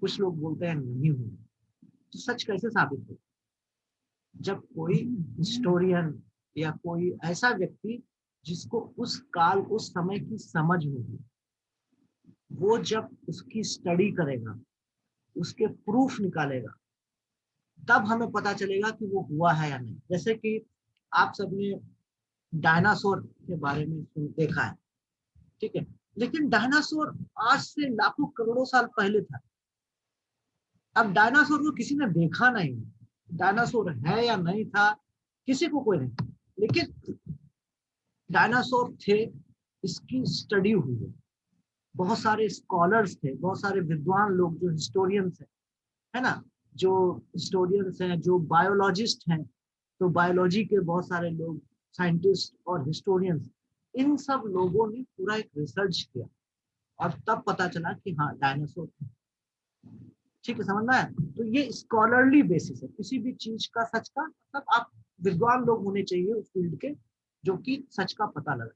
कुछ लोग बोलते हैं नहीं हुई। तो सच कैसे साबित हो? जब कोई हिस्टोरियन या कोई ऐसा व्यक्ति जिसको उस काल, उस समय की समझ होगी, वो जब उसकी स्टडी करेगा, उसके प्रूफ निकालेगा, तब हमें पता चलेगा कि वो हुआ है या नहीं। जैसे कि आप सबने डायनासोर के बारे में देखा है, ठीक है, लेकिन डायनासोर आज से लाखों करोड़ों साल पहले था। अब डायनासोर को किसी ने देखा नहीं, डायनासोर है या नहीं था किसी को कोई नहीं, लेकिन डायनासोर थे, इसकी स्टडी हुई है। बहुत सारे स्कॉलर्स थे, बहुत सारे विद्वान लोग जो हिस्टोरियंस है ना, जो हिस्टोरियंस हैं, जो बायोलॉजिस्ट हैं, तो बायोलॉजी के बहुत सारे लोग, साइंटिस्ट और हिस्टोरियंस, इन सब लोगों ने पूरा एक रिसर्च किया और तब पता चला कि हाँ डायनासोर थे, ठीक है। समझ में आया? तो ये स्कॉलरली बेसिस है किसी भी चीज का, सच का मतलब आप विद्वान लोग होने चाहिए उस फील्ड के जो कि सच का पता लगा,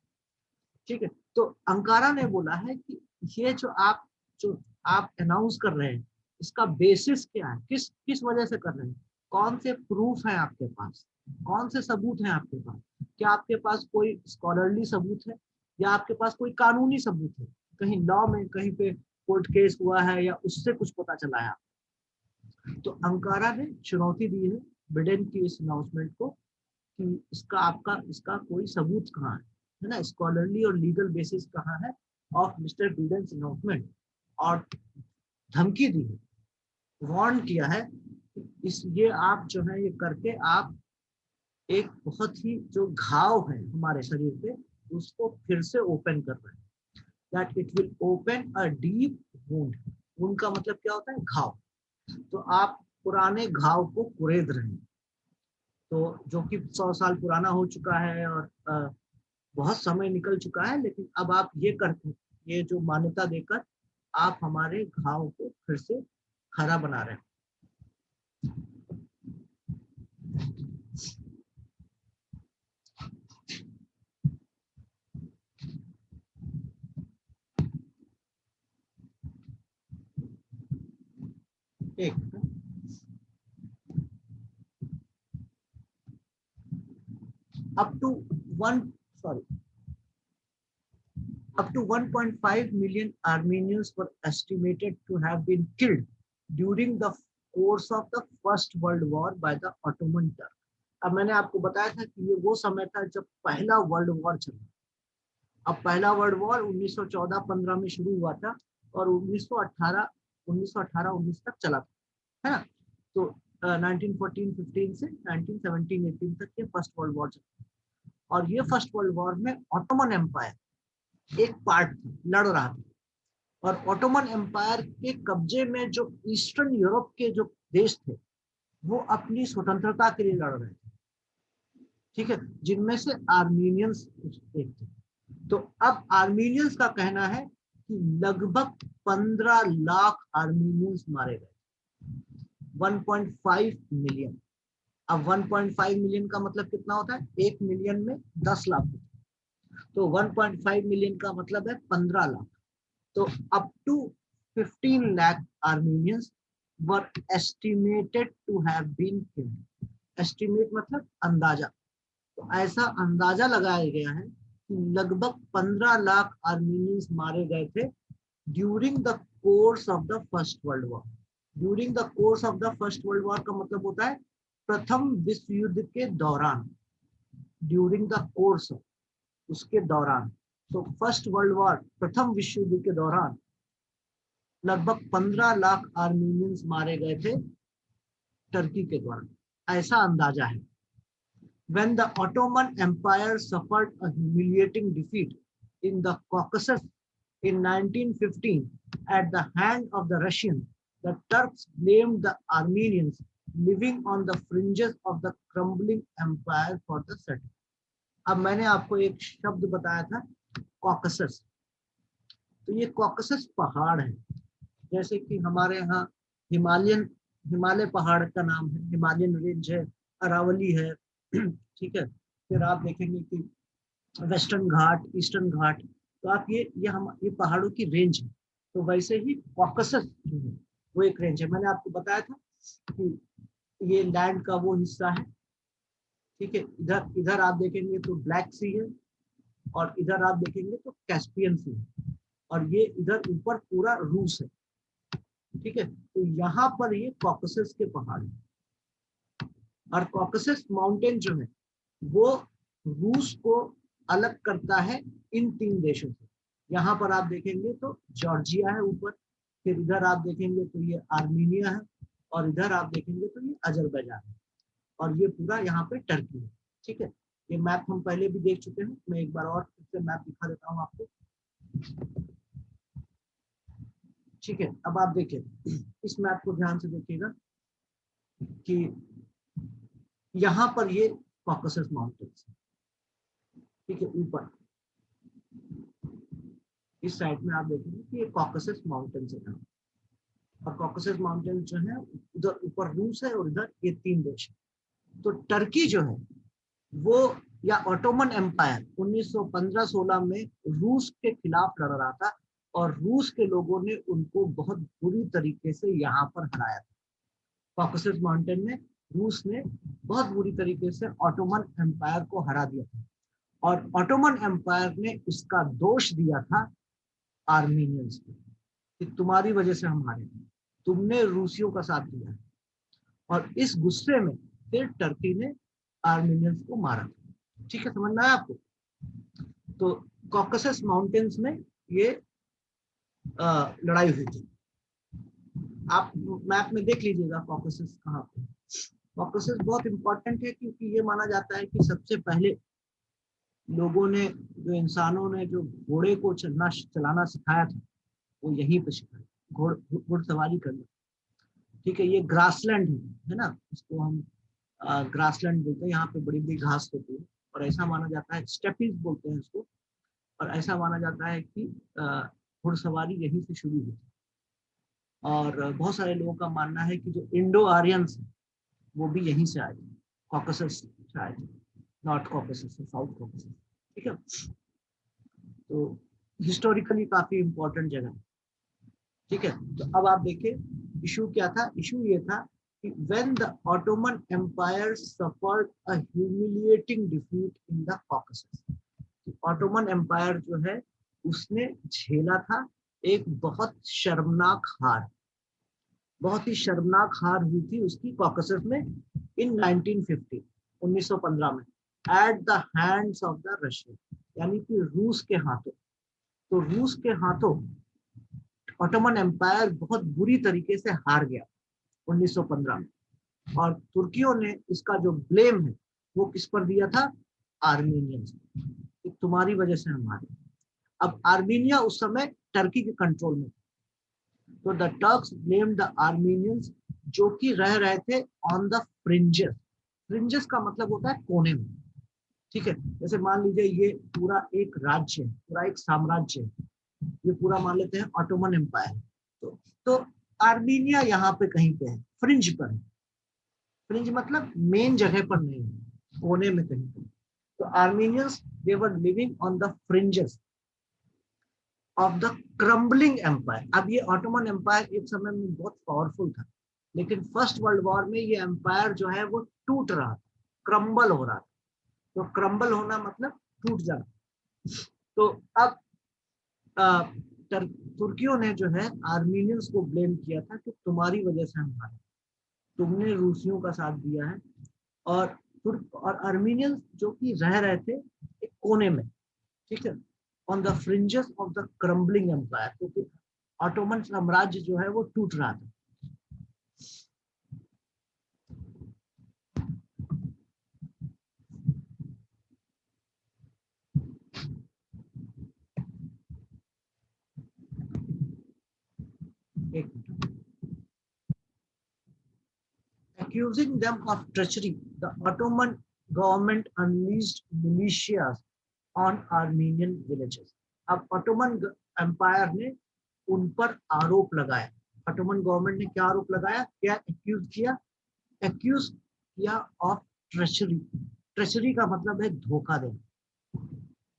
ठीक है। तो अंकारा ने बोला है कि ये जो आप अनाउंस कर रहे हैं इसका बेसिस क्या है, किस किस वजह से कर रहे हैं, कौन से प्रूफ है आपके पास, कौन से सबूत हैं आपके पास? क्या आपके पास कोई स्कॉलरली सबूत है या आपके पास कोई कानूनी सबूत है? कहीं लॉ में कहीं पे कोर्ट केस हुआ है या उससे कुछ पता चला है। तो अंकारा ने चुनौती दी है बिडेन की इस अनाउंसमेंट को कि इसका कोई सबूत कहाँ है ना, स्कॉलरली और लीगल बेसिस कहाँ है ऑफ मिस्टर बिडेन अनाउंसमेंट। और धमकी दी है, वार्न किया है इस ये आप जो है ये करके आप एक बहुत ही जो घाव है हमारे शरीर पे उसको फिर से ओपन कर रहे हैं। That it will open a deep wound. Wound का मतलब क्या होता है? घाव। तो आप पुराने घाव को कुरेद रहे हैं, तो जो कि 100 साल पुराना हो चुका है और बहुत समय निकल चुका है, लेकिन अब आप ये करते ये जो मान्यता देकर आप हमारे घाव को फिर से हरा बना रहे हैं। एक up to one sorry up to 1.5 million Armenians were estimated to have been killed during the course of the First World War by the Ottoman Turk। अब मैंने आपको बताया था कि ये वो समय था जब पहला वर्ल्ड वॉर चला। अब पहला वर्ल्ड वॉर 1914-15 में शुरू हुआ था और 1918-19 तक चला था, है ना। तो 1914-15 से 1917-18 तक ये फर्स्ट वर्ल्ड वॉर चला। और ये फर्स्ट वर्ल्ड वॉर में ऑटोमन एम्पायर एक पार्ट लड़ रहा था, और ऑटोमन एम्पायर के कब्जे में जो ईस्टर्न यूरोप के जो देश थे वो अपनी स्वतंत्रता के लिए लड़ रहे थे, ठीक है, जिनमें से आर्मीनियंस एक थे। तो अब आर्मीनियंस का कहना है कि लगभग 15 लाख आर्मीनियंस मारे गए, 1.5 मिलियन। अब 1.5 मिलियन का मतलब कितना होता है? 1 मिलियन में 10 लाख होता है, तो 1.5 मिलियन का मतलब है 15 लाख। तो up to 15 lakh Armenians were estimated to have been killed। Estimate मतलब अंदाजा। तो ऐसा अंदाजा लगाया गया है कि लगभग 15 लाख आर्मीनियंस मारे गए थे during the course of the first world war. During the course of the first world war का मतलब होता है प्रथम विश्व युद्ध के दौरान, ड्यूरिंग द कोर्स उसके दौरान। तो फर्स्ट वर्ल्ड वॉर प्रथम विश्व युद्ध के दौरान लगभग 15 लाख आर्मीनियंस मारे गए थे टर्की के द्वारा, ऐसा अंदाजा है। When the Ottoman Empire suffered a humiliating defeat in the Caucasus in 1915 at the hand of the Russians, the Turks blamed the Armenians living on the fringes of the crumbling empire for the settle। अब मैंने आपको एक शब्द बताया था Caucasus. तो ये Caucasus पहाड़ है, जैसे कि हमारे यहाँ हिमालय पहाड़ का नाम है, हिमालयन रेंज है, अरावली है, ठीक है। फिर आप देखेंगे कि वेस्टर्न घाट, ईस्टर्न घाट, तो आप ये पहाड़ों की रेंज है। तो वैसे ही कॉकसस जो है वो एक रेंज है। मैंने आपको बताया था कि ये लैंड का वो हिस्सा है, ठीक है। इधर इधर आप देखेंगे तो ब्लैक सी है, और इधर आप देखेंगे तो कैस्पियन सी है, और ये इधर ऊपर पूरा रूस है, ठीक है। तो यहाँ पर ये कॉकसस के पहाड़ है, और कॉकसस माउंटेन जो है वो रूस को अलग करता है इन 3 देशों से। यहाँ पर आप देखेंगे तो जॉर्जिया है ऊपर, फिर इधर आप देखेंगे तो ये आर्मीनिया है, और इधर आप देखेंगे तो ये अजरबैजान है, और ये पूरा यहाँ पे टर्की है, ठीक है। ये मैप हम पहले भी देख चुके हैं, मैं एक बार और फिर से मैप दिखा देता हूँ आपको, ठीक है। अब आप देखिए इस मैप को ध्यान से देखिएगा कि यहाँ पर ये कॉकसस माउंटेन्स, ठीक है, ऊपर इस साइड में आप देखेंगे कि ये कॉकसस माउंटेन्स है, और कॉकसस माउंटेन्स जो है उधर ऊपर रूस है और इधर ये 3 देश है। तो टर्की जो है वो, या ऑटोमन एम्पायर 1915-16 में रूस के खिलाफ लड़ रहा था, और रूस के लोगों ने उनको बहुत बुरी तरीके से यहाँ पर हराया था। कॉकसस माउंटेन में रूस ने बहुत बुरी तरीके से ऑटोमन एम्पायर को हरा दिया था, और ऑटोमन एम्पायर ने इसका दोष दिया था आर्मीनियंस पे कि तुम्हारी वजह से हम हारे, तुमने रूसियों का साथ दिया है। और इस गुस्से में फिर टर्की ने आर्मीनियंस को मारा। ठीक है, समझ में आया आपको? तो कॉकसस माउंटेन्स में ये लड़ाई हुई थी। आप मैप में देख लीजिएगा कॉकसस कहाँ पे। कॉकसस बहुत इंपॉर्टेंट है क्योंकि ये माना जाता है कि सबसे पहले लोगों ने, जो इंसानों ने जो घोड़े को चलाना सिखाया था वो यहीं पे सिखाया, घुड़सवारी करना। ठीक है, ये ग्रासलैंड है ना, इसको हम ग्रासलैंड बोलते हैं। यहाँ पे बड़ी बड़ी घास होती है और ऐसा माना जाता है, स्टेपीज बोलते हैं इसको, और ऐसा माना जाता है कि घुड़सवारी यहीं से शुरू हुई। और बहुत सारे लोगों का मानना है कि जो इंडो आर्यंस वो भी यहीं से आए थे, कॉकसस से आए थे, नॉर्थ कॉकसस से साउथ कॉकसस। ठीक है, तो हिस्टोरिकली काफी इंपॉर्टेंट जगह है। ठीक है, तो अब आप देखिए इशू क्या था। इशू ये था कि when the Ottoman Empire suffered a humiliating defeat in the Caucasus, Ottoman Empire जो है उसने झेला था एक बहुत शर्मनाक हार, बहुत ही शर्मनाक हार हुई थी उसकी कॉकसस में इन 1950, 1915 में, at the hands of the Russian, यानी कि रूस के हाथों। तो रूस के हाथों ऑटोमन एम्पायर बहुत बुरी तरीके से हार गया 1915 में। और तुर्कियों ने इसका जो ब्लेम है वो किस पर दिया था? आर्मीनियंस, तुम्हारी वजह से हम हारे। अब आर्मीनिया उस समय टर्की के कंट्रोल में, तो the Turks blamed the Armenians, जो कि रह रहे थे ऑन द फ्रिंजेस। फ्रिंजेस का मतलब होता है कोने में। ठीक है, जैसे मान लीजिए ये पूरा एक राज्य है, पूरा एक साम्राज्य है, ये पूरा मान लेते हैं ऑटोमन एम्पायर। तो आर्मीनिया यहाँ पे कहीं पे है, फ्रिंज पर है। फ्रिंज मतलब मेन जगह पर नहीं है, कोने में कहीं पे। तो Armenians they were living on the fringes of the crumbling empire. अब ये ऑटोमन एम्पायर एक समय में बहुत पावरफुल था, लेकिन फर्स्ट वर्ल्ड वॉर में ये एम्पायर जो है वो टूट रहा था, क्रम्बल हो रहा था। तो क्रम्बल होना मतलब टूट जाना। तो अब तुर्कियों ने जो है आर्मीनियंस को ब्लेम किया था कि तुम्हारी वजह से हम हारे, तुमने रूसियों का साथ दिया है। और तुर्क और आर्मीनियंस जो कि रह रहे थे एक कोने में, ठीक है, on the fringes of the crumbling empire, क्योंकि ऑटोमन साम्राज्य जो है वो टूट रहा था। एक accusing them of treachery, the Ottoman government unleashed militias on Armenian villages. अब ऑटोमन एम्पायर ने उन पर आरोप लगाया। ऑटोमन गवर्नमेंट ने क्या आरोप लगाया, क्या एक्यूज किया? एक्यूज किया ऑफ ट्रेचरी। ट्रेचरी का मतलब है धोखा देना।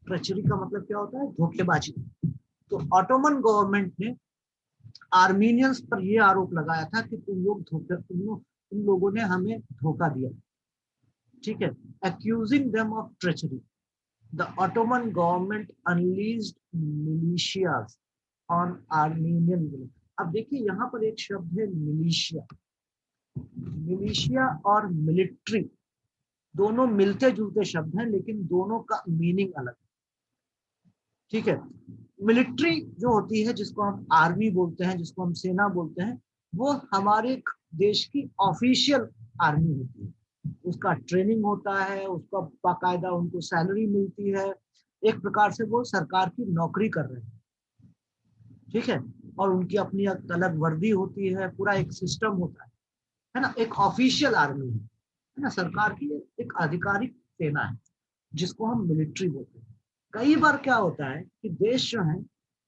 ट्रेचरी का मतलब क्या होता है? धोखेबाजी। तो ऑटोमन गवर्नमेंट ने आर्मीनियंस पर यह आरोप लगाया था कि तुम लोगों ने हमें धोखा दिया। ठीक है, accusing them of treachery, the Ottoman government unleashed militias on Armenian village. अब देखिए यहाँ पर एक शब्द है मिलिशिया। मिलिशिया और मिलिट्री दोनों मिलते जुलते शब्द हैं, लेकिन दोनों का मीनिंग अलग है। ठीक है, मिलिट्री जो होती है, जिसको हम आर्मी बोलते हैं, जिसको हम सेना बोलते हैं, वो हमारे देश की ऑफिशियल आर्मी होती है। उसका ट्रेनिंग होता है, उसका बाकायदा उनको सैलरी मिलती है, एक प्रकार से वो सरकार की नौकरी कर रहे हैं। ठीक है, और उनकी अपनी अलग वर्दी होती है, पूरा एक सिस्टम होता है ना। एक ऑफिशियल आर्मी है ना, सरकार की एक आधिकारिक सेना है, जिसको हम मिलिट्री बोलते हैं। कई बार क्या होता है कि देश जो है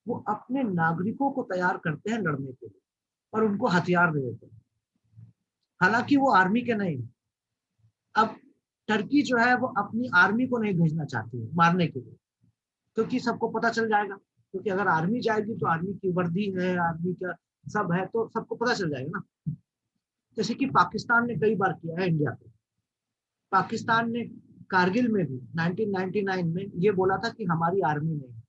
वो अपने नागरिकों को तैयार करते हैं लड़ने के लिए और उनको हथियार दे देते हैं, हालांकि वो आर्मी के नहीं। अब टर्की जो है वो अपनी आर्मी को नहीं भेजना चाहती है मारने के लिए, क्योंकि सबको पता चल जाएगा। क्योंकि अगर आर्मी जाएगी तो आर्मी की वर्दी है, आर्मी का सब है, तो सबको पता चल जाएगा ना। जैसे कि पाकिस्तान ने कई बार किया है इंडिया पे। पाकिस्तान ने कारगिल में भी 1999 में ये बोला था कि हमारी आर्मी नहीं है।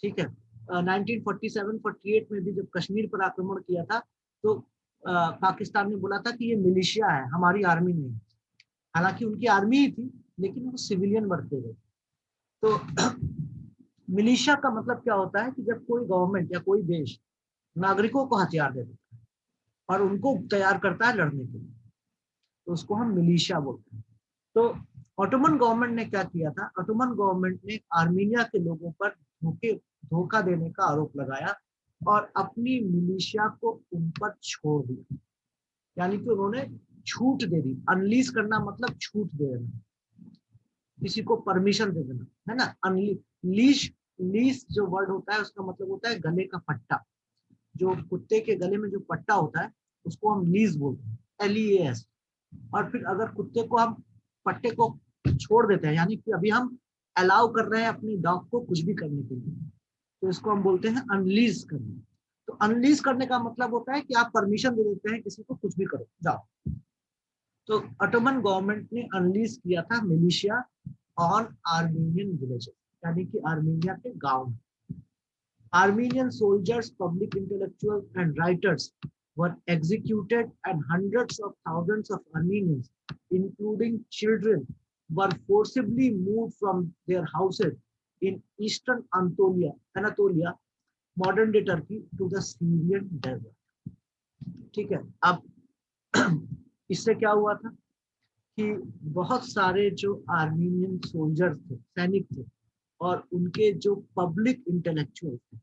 ठीक है, 1947-48 में भी जब कश्मीर पर आक्रमण किया था तो पाकिस्तान ने बोला था कि ये मिलिशिया है, हमारी आर्मी नहीं है। हालांकि उनकी आर्मी ही थी, लेकिन वो सिविलियन बरते गए। तो मिलिशिया का मतलब क्या होता है कि जब कोई गवर्नमेंट या कोई देश नागरिकों को हथियार दे देता है और उनको तैयार करता है लड़ने के लिए, तो उसको हम मिलिशिया बोलते हैं। तो ऑटोमन गवर्नमेंट ने क्या किया था, ऑटोमन गवर्नमेंट ने आर्मीनिया के लोगों पर धोखा देने का आरोप लगाया और अपनी मिलिशिया को उन पर छोड़ दिया। यानी कि उन्होंने छूट दे दी। अनलीज करना मतलब छूट दे देना, किसी को परमिशन दे देना, है ना। लीश लीश जो वर्ड होता है उसका मतलब होता है गले का पट्टा। जो कुत्ते के गले में जो पट्टा होता है उसको हम लीज बोलते हैं, LEAS। और फिर अगर कुत्ते को हम पट्टे को छोड़ देते हैं, यानी कि अभी हम अलाउ कर रहे हैं अपनी डॉग को कुछ भी करने के लिए, तो इसको हम बोलते हैं अनलीज करना। तो अनलीज करने का मतलब होता है कि आप परमिशन दे देते हैं किसी को, कुछ भी करो जाओ। तो ऑटोमन गवर्नमेंट ने अनलीज किया था मिलिशिया ऑन आर्मीनियन विलेजेस, यानी कि आर्मीनिया के गांव। Armenian soldiers, public intellectuals, and writers were executed, and hundreds of thousands of Armenians, including children, were forcibly moved from their houses in eastern Anatolia, modern day Turkey, to the Syrian desert. ठीक है, अब इससे क्या हुआ था कि बहुत सारे जो आर्मीनियन सोल्जर्स थे, सैनिक थे, और उनके जो पब्लिक इंटेलेक्चुअल थे।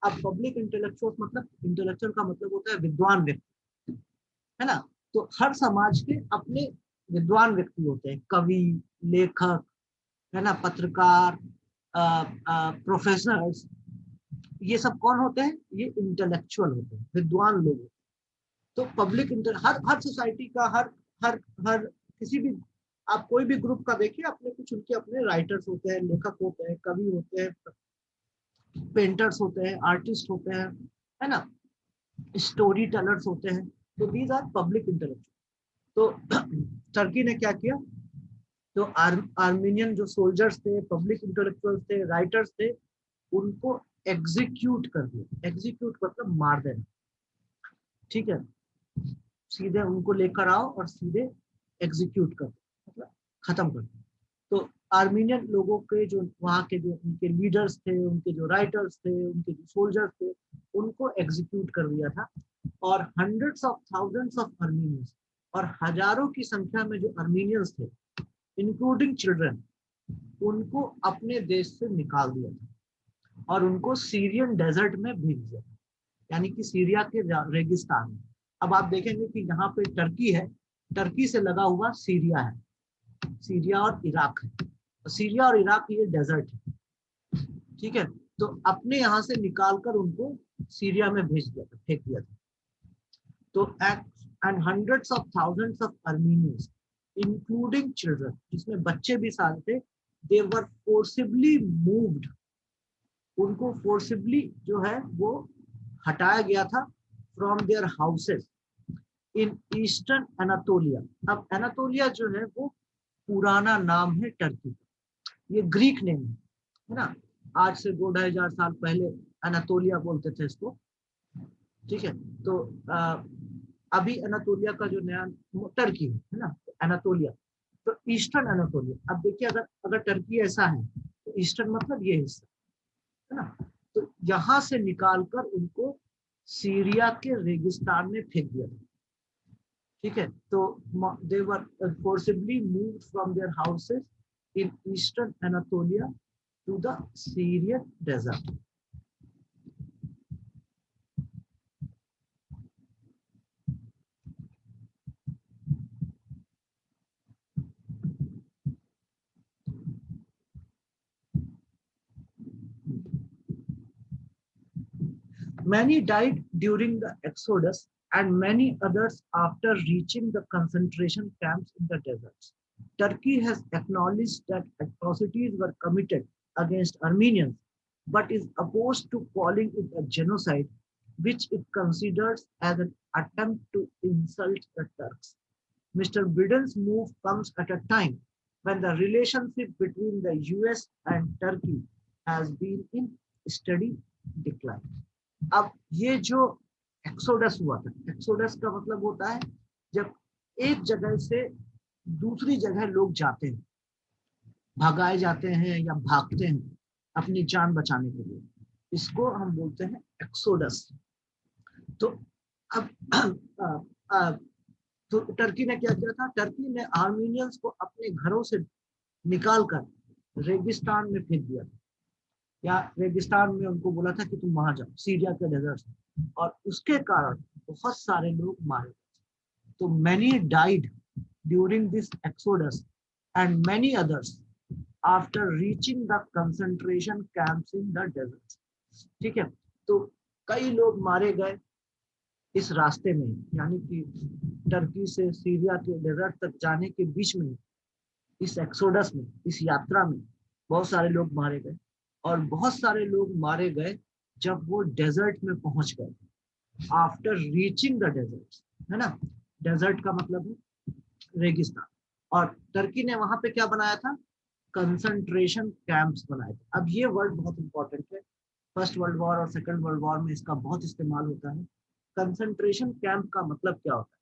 अब पब्लिक इंटेलेक्चुअल मतलब, इंटेलेक्चुअल का मतलब होता है विद्वान व्यक्ति, है ना। तो हर समाज के अपने विद्वान व्यक्ति होते हैं, कवि, लेखक, है ना, पत्रकार, प्रोफेसर्स। ये सब कौन होते हैं? ये इंटेलेक्चुअल होते हैं, विद्वान लोग होते हैं। तो पब्लिक हर हर सोसाइटी का, हर हर हर किसी भी, आप कोई भी ग्रुप का देखिए, अपने कुछ उनके अपने राइटर्स होते हैं, लेखक होते हैं, कवि होते हैं, पेंटर्स होते हैं, आर्टिस्ट होते हैं, है ना, स्टोरी टेलर्स होते हैं। तो दीज आर पब्लिक इंटेलेक्चुअल। तो टर्की ने क्या किया, तो आर्मीनियन जो सोल्जर्स थे, पब्लिक इंटेलेक्चुअल्स थे, राइटर्स थे, उनको एग्जीक्यूट कर दिया। एग्जीक्यूट मतलब मार देना, ठीक है। सीधे उनको लेकर आओ और सीधे एग्जीक्यूट कर दो, मतलब खत्म कर दो। तो आर्मीनियन लोगों के जो वहाँ के जो उनके लीडर्स थे, उनके जो राइटर्स थे, उनके जो सोल्जर्स थे, उनको एग्जीक्यूट कर दिया था। और hundreds of thousands of Armenians, और हजारों की संख्या में जो आर्मीनियंस थे, इंक्लूडिंग चिल्ड्रन, उनको अपने देश से निकाल दिया था और उनको सीरियन डेजर्ट में भेज दिया, यानी कि सीरिया के रेगिस्तान में। अब आप देखेंगे कि यहाँ पे टर्की है, टर्की से लगा हुआ सीरिया है, सीरिया और इराक है। सीरिया और इराक ये डेजर्ट है, ठीक है। तो अपने यहाँ से निकालकर उनको सीरिया में भेज दिया था, फेंक दिया था। तो and hundreds of thousands of Armenians including children, जिसमें बच्चे भी साथ थे, दे वर फोर्सिबली मूव्ड, उनको फोर्सिबली जो है वो हटाया गया था from their houses in eastern Anatolia. अब एनातोलिया जो है वो पुराना नाम है टर्की का, ये ग्रीक नेम है ना। आज से 2-2,500 साल पहले एनातोलिया बोलते थे इसको, ठीक है। तो अभी एनातोलिया का जो नया टर्की है ना, एनातोलिया। तो ईस्टर्न एनातोलिया, अब देखिए, अगर अगर टर्की ऐसा है तो ईस्टर्न मतलब ये हिस्सा, है ना। तो यहाँ से निकालकर उनको सीरिया के रेगिस्तान में फेंक दिया था, ठीक है। तो they were forcibly moved from their houses in eastern Anatolia to the Syrian desert. Many died during the exodus, and many others after reaching the concentration camps in the deserts. Turkey has acknowledged that atrocities were committed against Armenians, but is opposed to calling it a genocide, which it considers as an attempt to insult the Turks. Mr. Biden's move comes at a time when the relationship between the US and Turkey has been in steady decline. अब ये जो exodus हुआ था, exodus का मतलब होता है जब एक जगह से दूसरी जगह लोग जाते हैं, भगाए जाते हैं या भागते हैं अपनी जान बचाने के लिए, इसको हम बोलते हैं एक्सोडस। तो अब तो टर्की ने क्या किया था, टर्की ने आर्मीनियंस को अपने घरों से निकालकर रेगिस्तान में फेंक दिया, या रेगिस्तान में उनको बोला था कि तुम वहां जाओ, सीरिया के डेजर्ट में, और उसके कारण बहुत सारे लोग मारे गए। तो many died during this exodus and many others after reaching the concentration camps in the desert. ठीक है, तो कई लोग मारे गए इस रास्ते में, यानी कि टर्की से सीरिया के डेजर्ट तक जाने के बीच में, इस एक्सोडस में, इस यात्रा में बहुत सारे लोग मारे गए। और बहुत सारे लोग मारे गए जब वो डेजर्ट में पहुंच गए, आफ्टर रीचिंग द डेजर्ट, है ना। डेजर्ट का मतलब है रेगिस्तान। और टर्की ने वहां पे क्या बनाया था, कंसंट्रेशन कैंप्स बनाए थे। अब ये वर्ड बहुत इंपॉर्टेंट है, फर्स्ट वर्ल्ड वॉर और सेकंड वर्ल्ड वॉर में इसका बहुत इस्तेमाल होता है। कंसंट्रेशन कैंप का मतलब क्या होता है,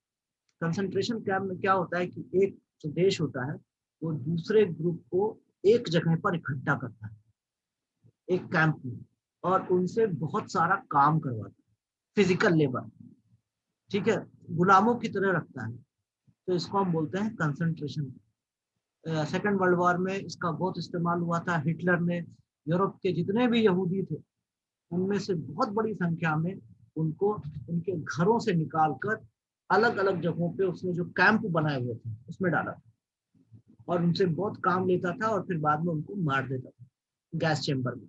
कंसंट्रेशन कैंप में क्या होता है कि एक जो देश होता है वो दूसरे ग्रुप को एक जगह पर इकट्ठा करता है, एक कैंप में, और उनसे बहुत सारा काम करवाता है, फिजिकल लेबर, ठीक है, गुलामों की तरह रखता है। तो इसको हम बोलते हैं कंसंट्रेशन। सेकेंड वर्ल्ड वॉर में इसका बहुत इस्तेमाल हुआ था। हिटलर ने यूरोप के जितने भी यहूदी थे उनमें से बहुत बड़ी संख्या में उनको उनके घरों से निकालकर अलग अलग जगहों पे उसने जो कैंप बनाए हुए थे उसमें डाला था, और उनसे बहुत काम लेता था और फिर बाद में उनको मार देता था गैस चेम्बर में।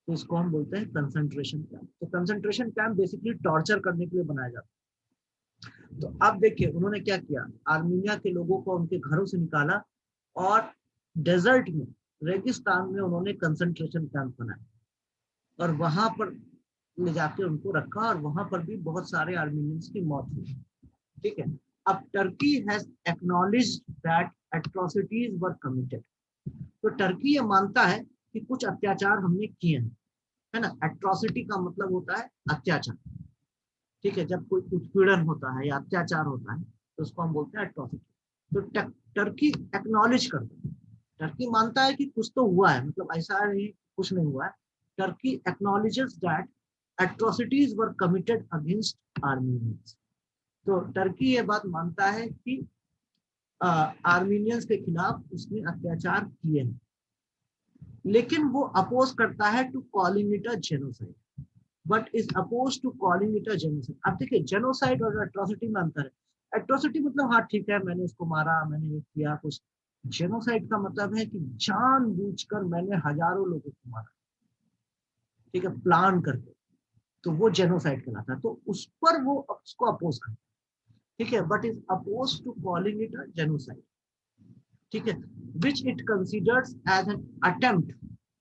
तो इसको हम बोलते हैं कंसंट्रेशन कैंप। तो कंसंट्रेशन कैंप बेसिकली टॉर्चर करने के लिए बनाया जाता है। तो अब देखिए उन्होंने क्या किया, आर्मीनिया के लोगों को उनके घरों से निकाला और डेजर्ट में, रेगिस्तान में उन्होंने कंसंट्रेशन कैंप बनाए और वहां पर ले जाके उनको रखा, और वहां पर भी बहुत सारे आर्मीनियंस की मौत हुई। ठीक है, अब Turkey has acknowledged that atrocities were committed. तो टर्की ये मानता है कि कुछ अत्याचार हमने किए हैं, है ना। एट्रोसिटी का मतलब होता है अत्याचार। ठीक है, जब कोई उत्पीड़न होता है या अत्याचार होता है तो उसको हम बोलते हैं एट्रोसिटी। तो टर्की एक्नॉलेज करता है, टर्की मानता है कि कुछ तो हुआ है, मतलब ऐसा नहीं कुछ नहीं हुआ है। Turkey acknowledges that atrocities were committed against Armenians. तो टर्की ये बात मानता है कि आर्मीनियंस के खिलाफ उसने अत्याचार किए हैं, लेकिन वो अपोज करता है to calling it a genocide, but is oppose to calling it a genocide. अब देखिए जेनोसाइड और एट्रोसिटी में अंतर है। एट्रोसिटी मतलब हाँ ठीक है, मैंने उसको मारा, मैंने ये किया कुछ। जेनोसाइड का मतलब है कि जानबूझकर मैंने हजारों लोगों को मारा, ठीक है, प्लान करके। तो वो जेनोसाइड कहलाता है। तो उस पर वो उसको अपोज करता है, ठीक है, but is oppose to calling it a genocide, ठीक है, which it considers as an attempt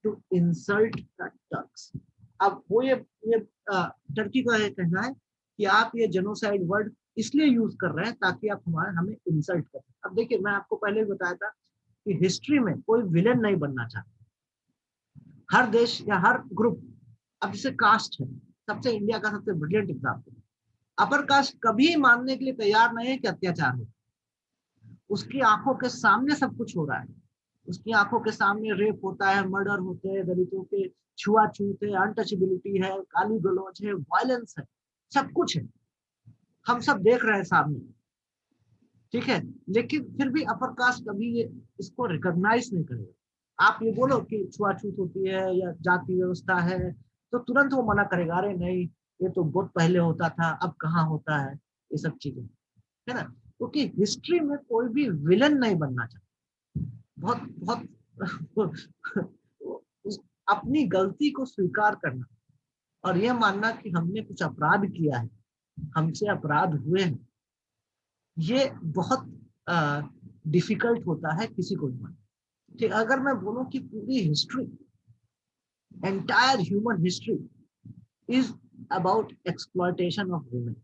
to insult the Turks। अब वो ये टर्की का ये कहना है कि आप ये जेनोसाइड वर्ड इसलिए यूज कर रहे हैं ताकि आप हमें इंसल्ट करें। अब देखिए मैं आपको पहले भी बताया था कि हिस्ट्री में कोई विलेन नहीं बनना चाहता, हर देश या हर ग्रुप, अब जैसे कास्ट है, सबसे इंडिया का सबसे ब्रिलियंट एग्जाम्पल, अपर कास्ट कभी मानने के लिए तैयार नहीं है कि अत्याचार हो। उसकी आंखों के सामने सब कुछ हो रहा है, उसकी आंखों के सामने रेप होता है, मर्डर होते हैं, दलितों के छुआछूत है, अनटचेबिलिटी है, गाली गलौज है, वायलेंस है, सब कुछ है, हम सब देख रहे हैं सामने, ठीक है। लेकिन फिर भी अपर कास्ट कभी ये इसको रिकॉग्नाइज नहीं करेगा। आप ये बोलो कि छुआछूत होती है या जाति व्यवस्था है तो तुरंत वो मना करेगा, अरे नहीं ये तो बहुत पहले होता था, अब कहाँ होता है, ये सब चीजें, है ना। क्योंकि हिस्ट्री में कोई भी विलन नहीं बनना चाहता, बहुत बहुत अपनी गलती को स्वीकार करना और यह मानना कि हमने कुछ अपराध किया है, हमसे अपराध हुए हैं, ये बहुत डिफिकल्ट होता है किसी को भी मानना। ठीक, अगर मैं बोलूं कि पूरी history, entire human history is about exploitation of women,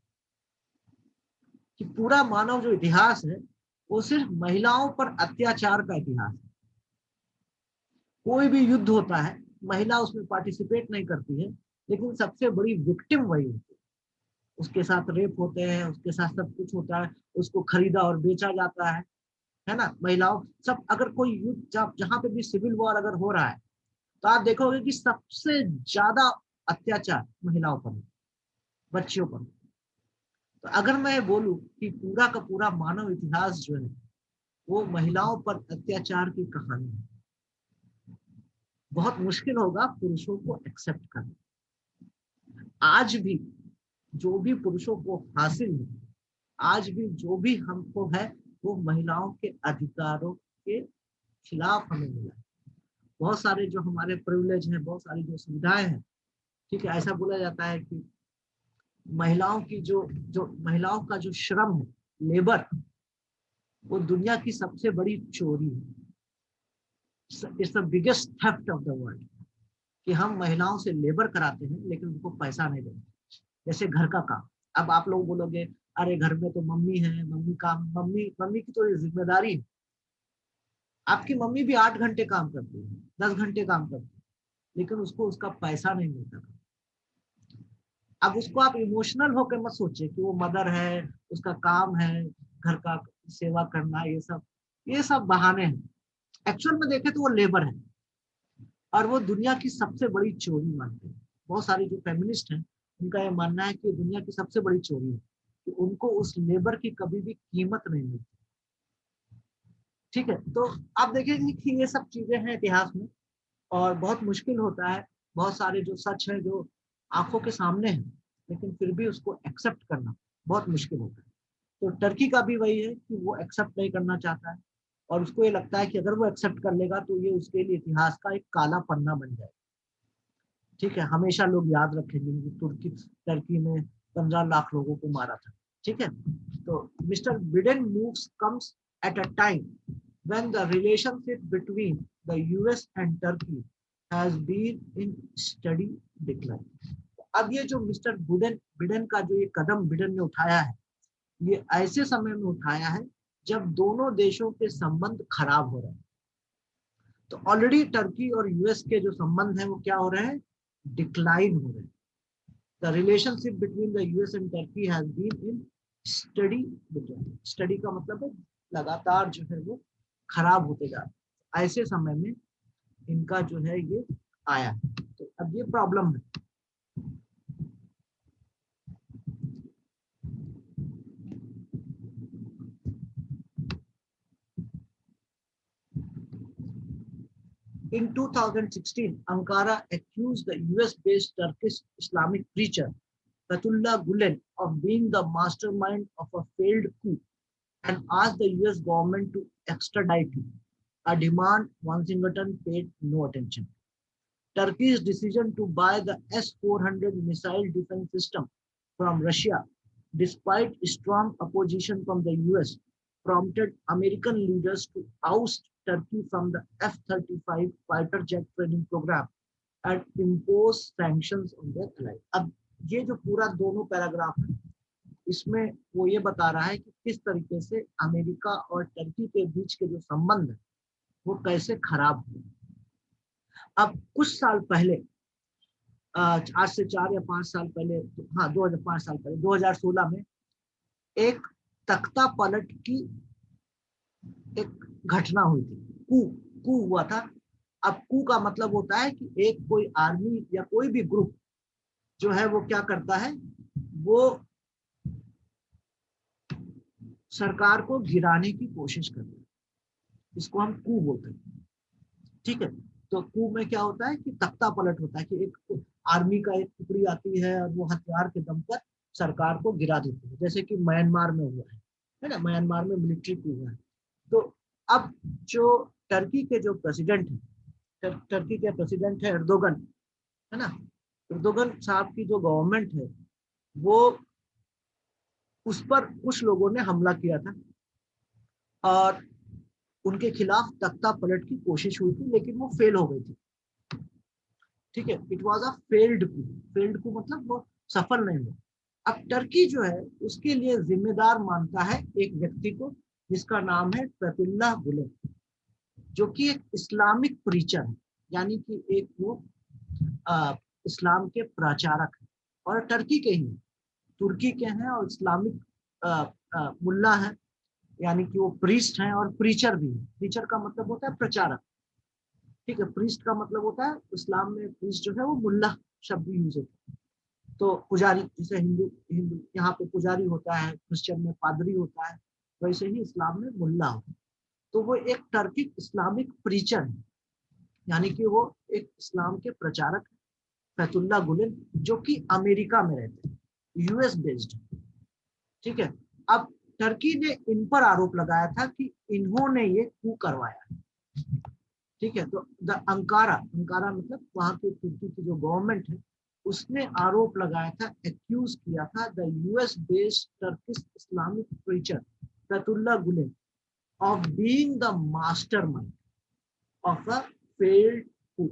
कि पूरा मानव जो इतिहास है वो सिर्फ महिलाओं पर अत्याचार का इतिहास है। कोई भी युद्ध होता है महिला उसमें पार्टिसिपेट नहीं करती है, लेकिन सबसे बड़ी विक्टिम वही होती है। उसके साथ रेप होते हैं, उसके साथ सब कुछ होता है, उसको खरीदा और बेचा जाता है ना। महिलाओं सब, अगर कोई युद्ध जहाँ पे भी सिविल वॉर अगर हो रहा है तो आप देखोगे कि सबसे ज्यादा अत्याचार महिलाओं पर, बच्चियों पर। तो अगर मैं बोलूं कि पूरा का पूरा मानव इतिहास जो है वो महिलाओं पर अत्याचार की कहानी है, बहुत मुश्किल होगा पुरुषों को एक्सेप्ट करना। आज भी जो भी पुरुषों को हासिल है, आज भी जो भी हमको है, वो महिलाओं के अधिकारों के खिलाफ हमें मिला है। बहुत सारे जो हमारे प्रिविलेज हैं, बहुत सारी जो सुविधाएं हैं, ठीक है, ऐसा बोला जाता है कि महिलाओं की जो जो महिलाओं का जो श्रम है, लेबर, वो दुनिया की सबसे बड़ी चोरी है। It's the biggest theft of the world, कि हम महिलाओं से लेबर कराते हैं लेकिन उनको पैसा नहीं देते। जैसे घर का काम, अब आप लोग बोलोगे अरे घर में तो मम्मी है, मम्मी काम, मम्मी मम्मी की तो ये जिम्मेदारी है। आपकी मम्मी भी 8 घंटे काम करती है, 10 घंटे काम करती है, लेकिन उसको उसका पैसा नहीं मिलता। अब उसको आप इमोशनल होकर मत सोचिए कि वो मदर है, उसका काम है घर का सेवा करना, ये सब बहाने हैं। एक्चुअल में देखे तो वो लेबर है, और वो दुनिया की सबसे बड़ी चोरी मानते हैं। बहुत सारी जो फेमिनिस्ट हैं, उनका ये मानना है कि दुनिया की सबसे बड़ी चोरी है कि उनको उस लेबर की कभी भी कीमत नहीं मिलती। ठीक है, तो आप देखेंगे कि ये सब चीजें हैं इतिहास में, और बहुत मुश्किल होता है। बहुत सारे जो सच है जो आंखों के सामने है, लेकिन फिर भी उसको एक्सेप्ट करना बहुत मुश्किल होता है। तो टर्की का भी वही है कि वो एक्सेप्ट नहीं करना चाहता है, और उसको ये लगता है कि अगर वो एक्सेप्ट कर लेगा तो ये उसके लिए इतिहास का एक काला पन्ना बन जाएगा। ठीक है, हमेशा लोग याद रखेंगे कि टर्की ने 15 लाख लोगों को मारा था। ठीक है, तो mister Biden moves comes at a time when the relationship between the US and Turkey has been in steady decline. अब ये जो मिस्टर बिडेन बिडेन का जो ये कदम बिडेन ने उठाया है, ये ऐसे समय में उठाया है जब दोनों देशों के संबंध खराब हो रहे हैं। तो ऑलरेडी टर्की और यूएस के जो संबंध हैं वो क्या हो रहे हैं, डिक्लाइन हो रहे हैं। The relationship between the US and Turkey has been in steady decline. Steady का मतलब है लगातार जो है वो खराब होते जा रहे हैं। ऐसे समय में इनका जो है ये आया, तो अब ये प्रॉब्लम है। In 2016, Ankara accused the US-based Turkish Islamic preacher Fethullah Gulen of being the mastermind of a failed coup and asked the US government to extradite him, a demand Washington paid no attention. Turkey's decision to buy the S-400 missile defense system from Russia, despite strong opposition from the US, prompted American leaders to oust Turkey from the F-35 fighter jet training program and impose sanctions on their allies. अब ये जो पूरा दोनों paragraph है, इसमें वो ये बता रहा है कि किस तरीके से अमेरिका और टर्की के बीच के जो संबंध है वो कैसे खराब हुए। अब कुछ साल पहले, आज से 4 या 5 साल पहले, हाँ 2005 साल पहले, 2016 में एक तख्ता पलट की एक घटना हुई थी। कू हुआ था। अब कू का मतलब होता है कि एक कोई आर्मी या कोई भी ग्रुप जो है वो क्या करता है, वो सरकार को गिराने की कोशिश करता है। इसको हम कू बोलते हैं। ठीक है, तो कू में क्या होता है कि तख्ता पलट होता है कि एक आर्मी का एक टुकड़ी आती है और वो हथियार के दम पर सरकार को गिरा देती है, जैसे कि म्यांमार में हुआ है ना, म्यांमार में मिलिट्री कू हुआ है। तो अब जो टर्की के जो प्रेसिडेंट है, टर्की के प्रेसिडेंट है एर्दोगन, है ना, एर्दोगन साहब की जो गवर्नमेंट है वो, उस पर कुछ लोगों ने हमला किया था और उनके खिलाफ तख्ता पलट की कोशिश हुई थी, लेकिन वो फेल हो गई थी। ठीक है, it was a failed coup. Failed coup मतलब वो सफल नहीं हुआ। अब टर्की जो है उसके लिए जिम्मेदार मानता है एक व्यक्ति को, जिसका नाम है फैतुल्लाह गुलेन, जो कि एक इस्लामिक प्रीचर है, यानी कि एक वो इस्लाम के प्रचारक हैं और टर्की के ही, तुर्की के हैं और इस्लामिक मुल्ला है, यानी कि वो प्रीस्ट हैं और प्रीचर भी है। प्रीचर का मतलब होता है प्रचारक, ठीक है। प्रीस्ट का मतलब होता है, इस्लाम में प्रीस्ट जो है वो मुल्ला शब्द यूज होता है। तो पुजारी, जैसे हिंदू हिंदू यहाँ पे पुजारी होता है, क्रिश्चियन में पादरी होता है, वैसे ही इस्लाम में मुल्ला होता है। तो वो एक टर्किक इस्लामिक प्रीचर है, यानी कि वो एक इस्लाम के प्रचारक, फैतुल्ला गुलेन, जो कि अमेरिका में रहते हैं, यूएस बेस्ड, ठीक है। अब टर्की ने इन पर आरोप लगाया था कि इन्होंने ये कू करवाया, ठीक है। तो द अंकारा, अंकारा मतलब वहां की तुर्की की जो गवर्नमेंट है, उसने आरोप लगाया था, एक्यूज किया था the US based Turkish Islamic preacher Fethullah Gulen of being the mastermind of a failed coup,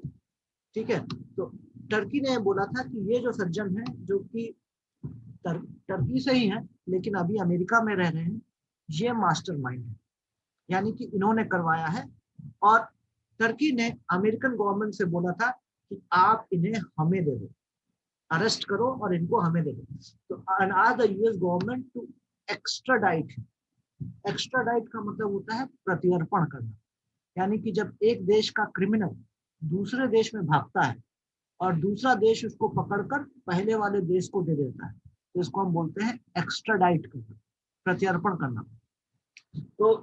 ठीक है। तो टर्की ने बोला था कि ये जो सज्जन है, जो कि टर्की से ही है लेकिन अभी अमेरिका में रह रहे हैं, ये मास्टरमाइंड है, यानी कि इन्होंने करवाया है। और टर्की ने अमेरिकन गवर्नमेंट से बोला था कि आप इन्हें हमें दे दो, अरेस्ट करो और इनको हमें दे दो। तो the US government to extradite, extradite का मतलब होता है प्रत्यर्पण करना, यानी कि जब एक देश का क्रिमिनल दूसरे देश में भागता है और दूसरा देश उसको पकड़कर पहले वाले देश को दे देता है, तो इसको हम बोलते हैं एक्स्ट्राडाइट करना, प्रत्यर्पण करना। तो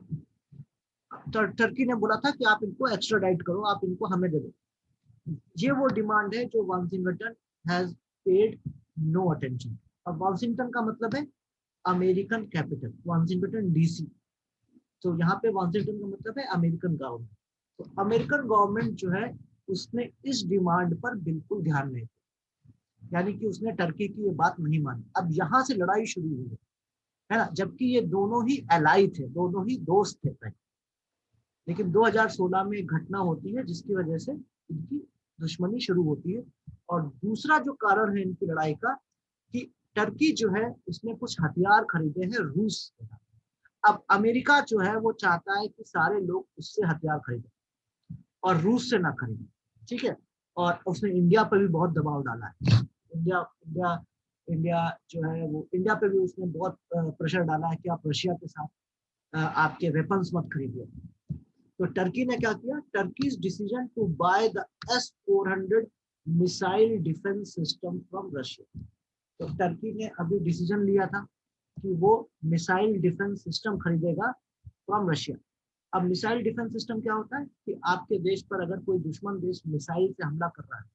टर्की ने बोला था कि आप इनको एक्स्ट्राडाइट करो, आप इनको हमें दे दो। ये वो डिमांड है जो Washington has paid no attention. अब वाशिंगटन का मतलब है अमेरिकन कैपिटल, वाशिंगटन डीसी। तो यहाँ पे वाशिंगटन का मतलब है अमेरिकन गवर्नमेंट। तो अमेरिकन गवर्नमेंट जो है, उसने इस डिमांड पर बिल्कुल ध्यान नहीं दिया, यानी कि उसने टर्की की ये बात नहीं मानी। अब यहाँ से लड़ाई शुरू हुई है ना, जबकि ये दोनों ही एलाई थे, दोनों ही दोस्त थे पहले। लेकिन 2016 में एक घटना होती है जिसकी वजह से इनकी दुश्मनी शुरू होती है। और दूसरा जो कारण है इनकी लड़ाई का, कि टर्की जो है उसने कुछ हथियार खरीदे हैं रूस से। अब अमेरिका जो है वो चाहता है कि सारे लोग उससे हथियार खरीदें और रूस से ना खरीदें, ठीक है। और उसने इंडिया पर भी बहुत दबाव डाला है। इंडिया इंडिया इंडिया जो है वो, इंडिया पे भी उसने बहुत प्रेशर डाला है कि आप रशिया के साथ आपके वेपन्स मत खरीदिए। तो टर्की ने क्या किया, Turkey's decision to buy the S-400 missile defence system from Russia. तो टर्की ने अभी डिसीजन लिया था कि वो मिसाइल डिफेंस सिस्टम खरीदेगा फ्रॉम रशिया। अब मिसाइल डिफेंस सिस्टम क्या होता है कि आपके देश पर अगर कोई दुश्मन देश मिसाइल से हमला कर रहा है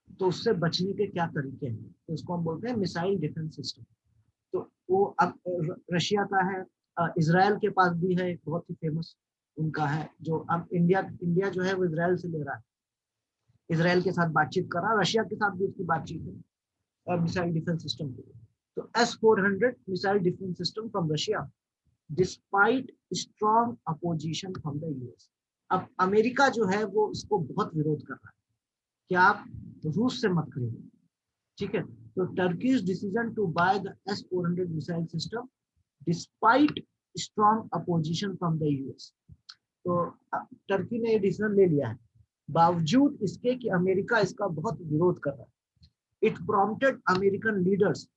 तो उससे बचने के क्या तरीके हैं, तो इसको हम बोलते हैं मिसाइल डिफेंस सिस्टम। तो वो अब रशिया का है, इजराइल के पास भी है, एक बहुत ही फेमस उनका है, जो अब इंडिया जो है वो इजराइल से ले रहा है, इजराइल के साथ बातचीत कर रहा है, रशिया के साथ भी उसकी बातचीत है और मिसाइल डिफेंस सिस्टम के लिए। तो S-400 missile defence system from Russia despite strong opposition from the US. अब अमेरिका जो है वो इसको बहुत विरोध कर रहा है कि आप रूस से मत खरीदो, ठीक है। तो Turkey's decision to buy the S-400 missile system despite strong opposition from the US. तो टर्की ने ये डिसीजन ले लिया है बावजूद इसके कि अमेरिका इसका बहुत विरोध कर रहा है। It prompted American leaders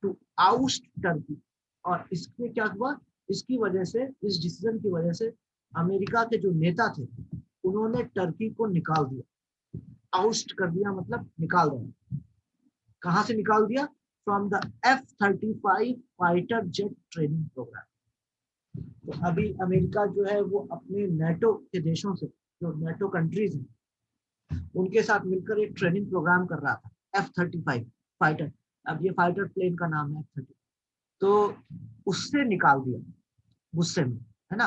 to oust Turkey. और इसमें क्या हुआ, इसकी वजह से, इस डिसीजन की वजह से अमेरिका के जो नेता थे उन्होंने टर्की को निकाल दिया, आउस्ट कर दिया, मतलब निकाल दिया। कहां से निकाल दिया, from the F-35 fighter jet training programme. तो अभी अमेरिका जो है वो अपने नेटो के देशों से, जो नेटो कंट्रीज हैं, उनके साथ मिलकर एक ट्रेनिंग प्रोग्राम कर रहा था F-35 फाइटर। अब ये फाइटर प्लेन का नाम है F-30। तो उससे निकाल दिया गुस्से में, है ना।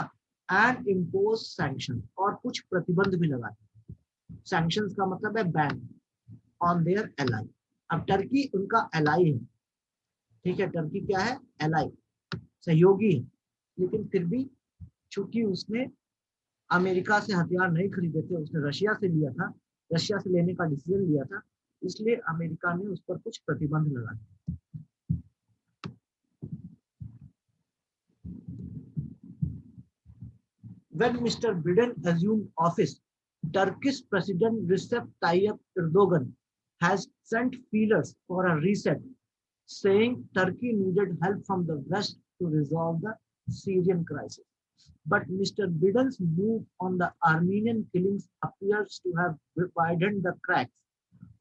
एंड इम्पोज सैंक्शन, और कुछ प्रतिबंध भी लगा दिए। सैंक्शन का मतलब है बैन ऑन देयर एलाई। अब टर्की उनका एलाई है, ठीक है, टर्की क्या है, एलाई, सहयोगी है। लेकिन फिर भी चूंकि उसने अमेरिका से हथियार नहीं खरीदे थे, उसने रशिया से लिया था, रशिया से लेने का डिसीजन लिया था, इसलिए अमेरिका ने उस पर कुछ प्रतिबंध लगा दिए। When Mr. Biden assumed office, Turkish President Recep Tayyip Erdogan has sent feelers for a reset, saying Turkey needed help from the West to resolve the Syrian crisis. But Mr. Biden's move on the Armenian killings appears to have widened the cracks.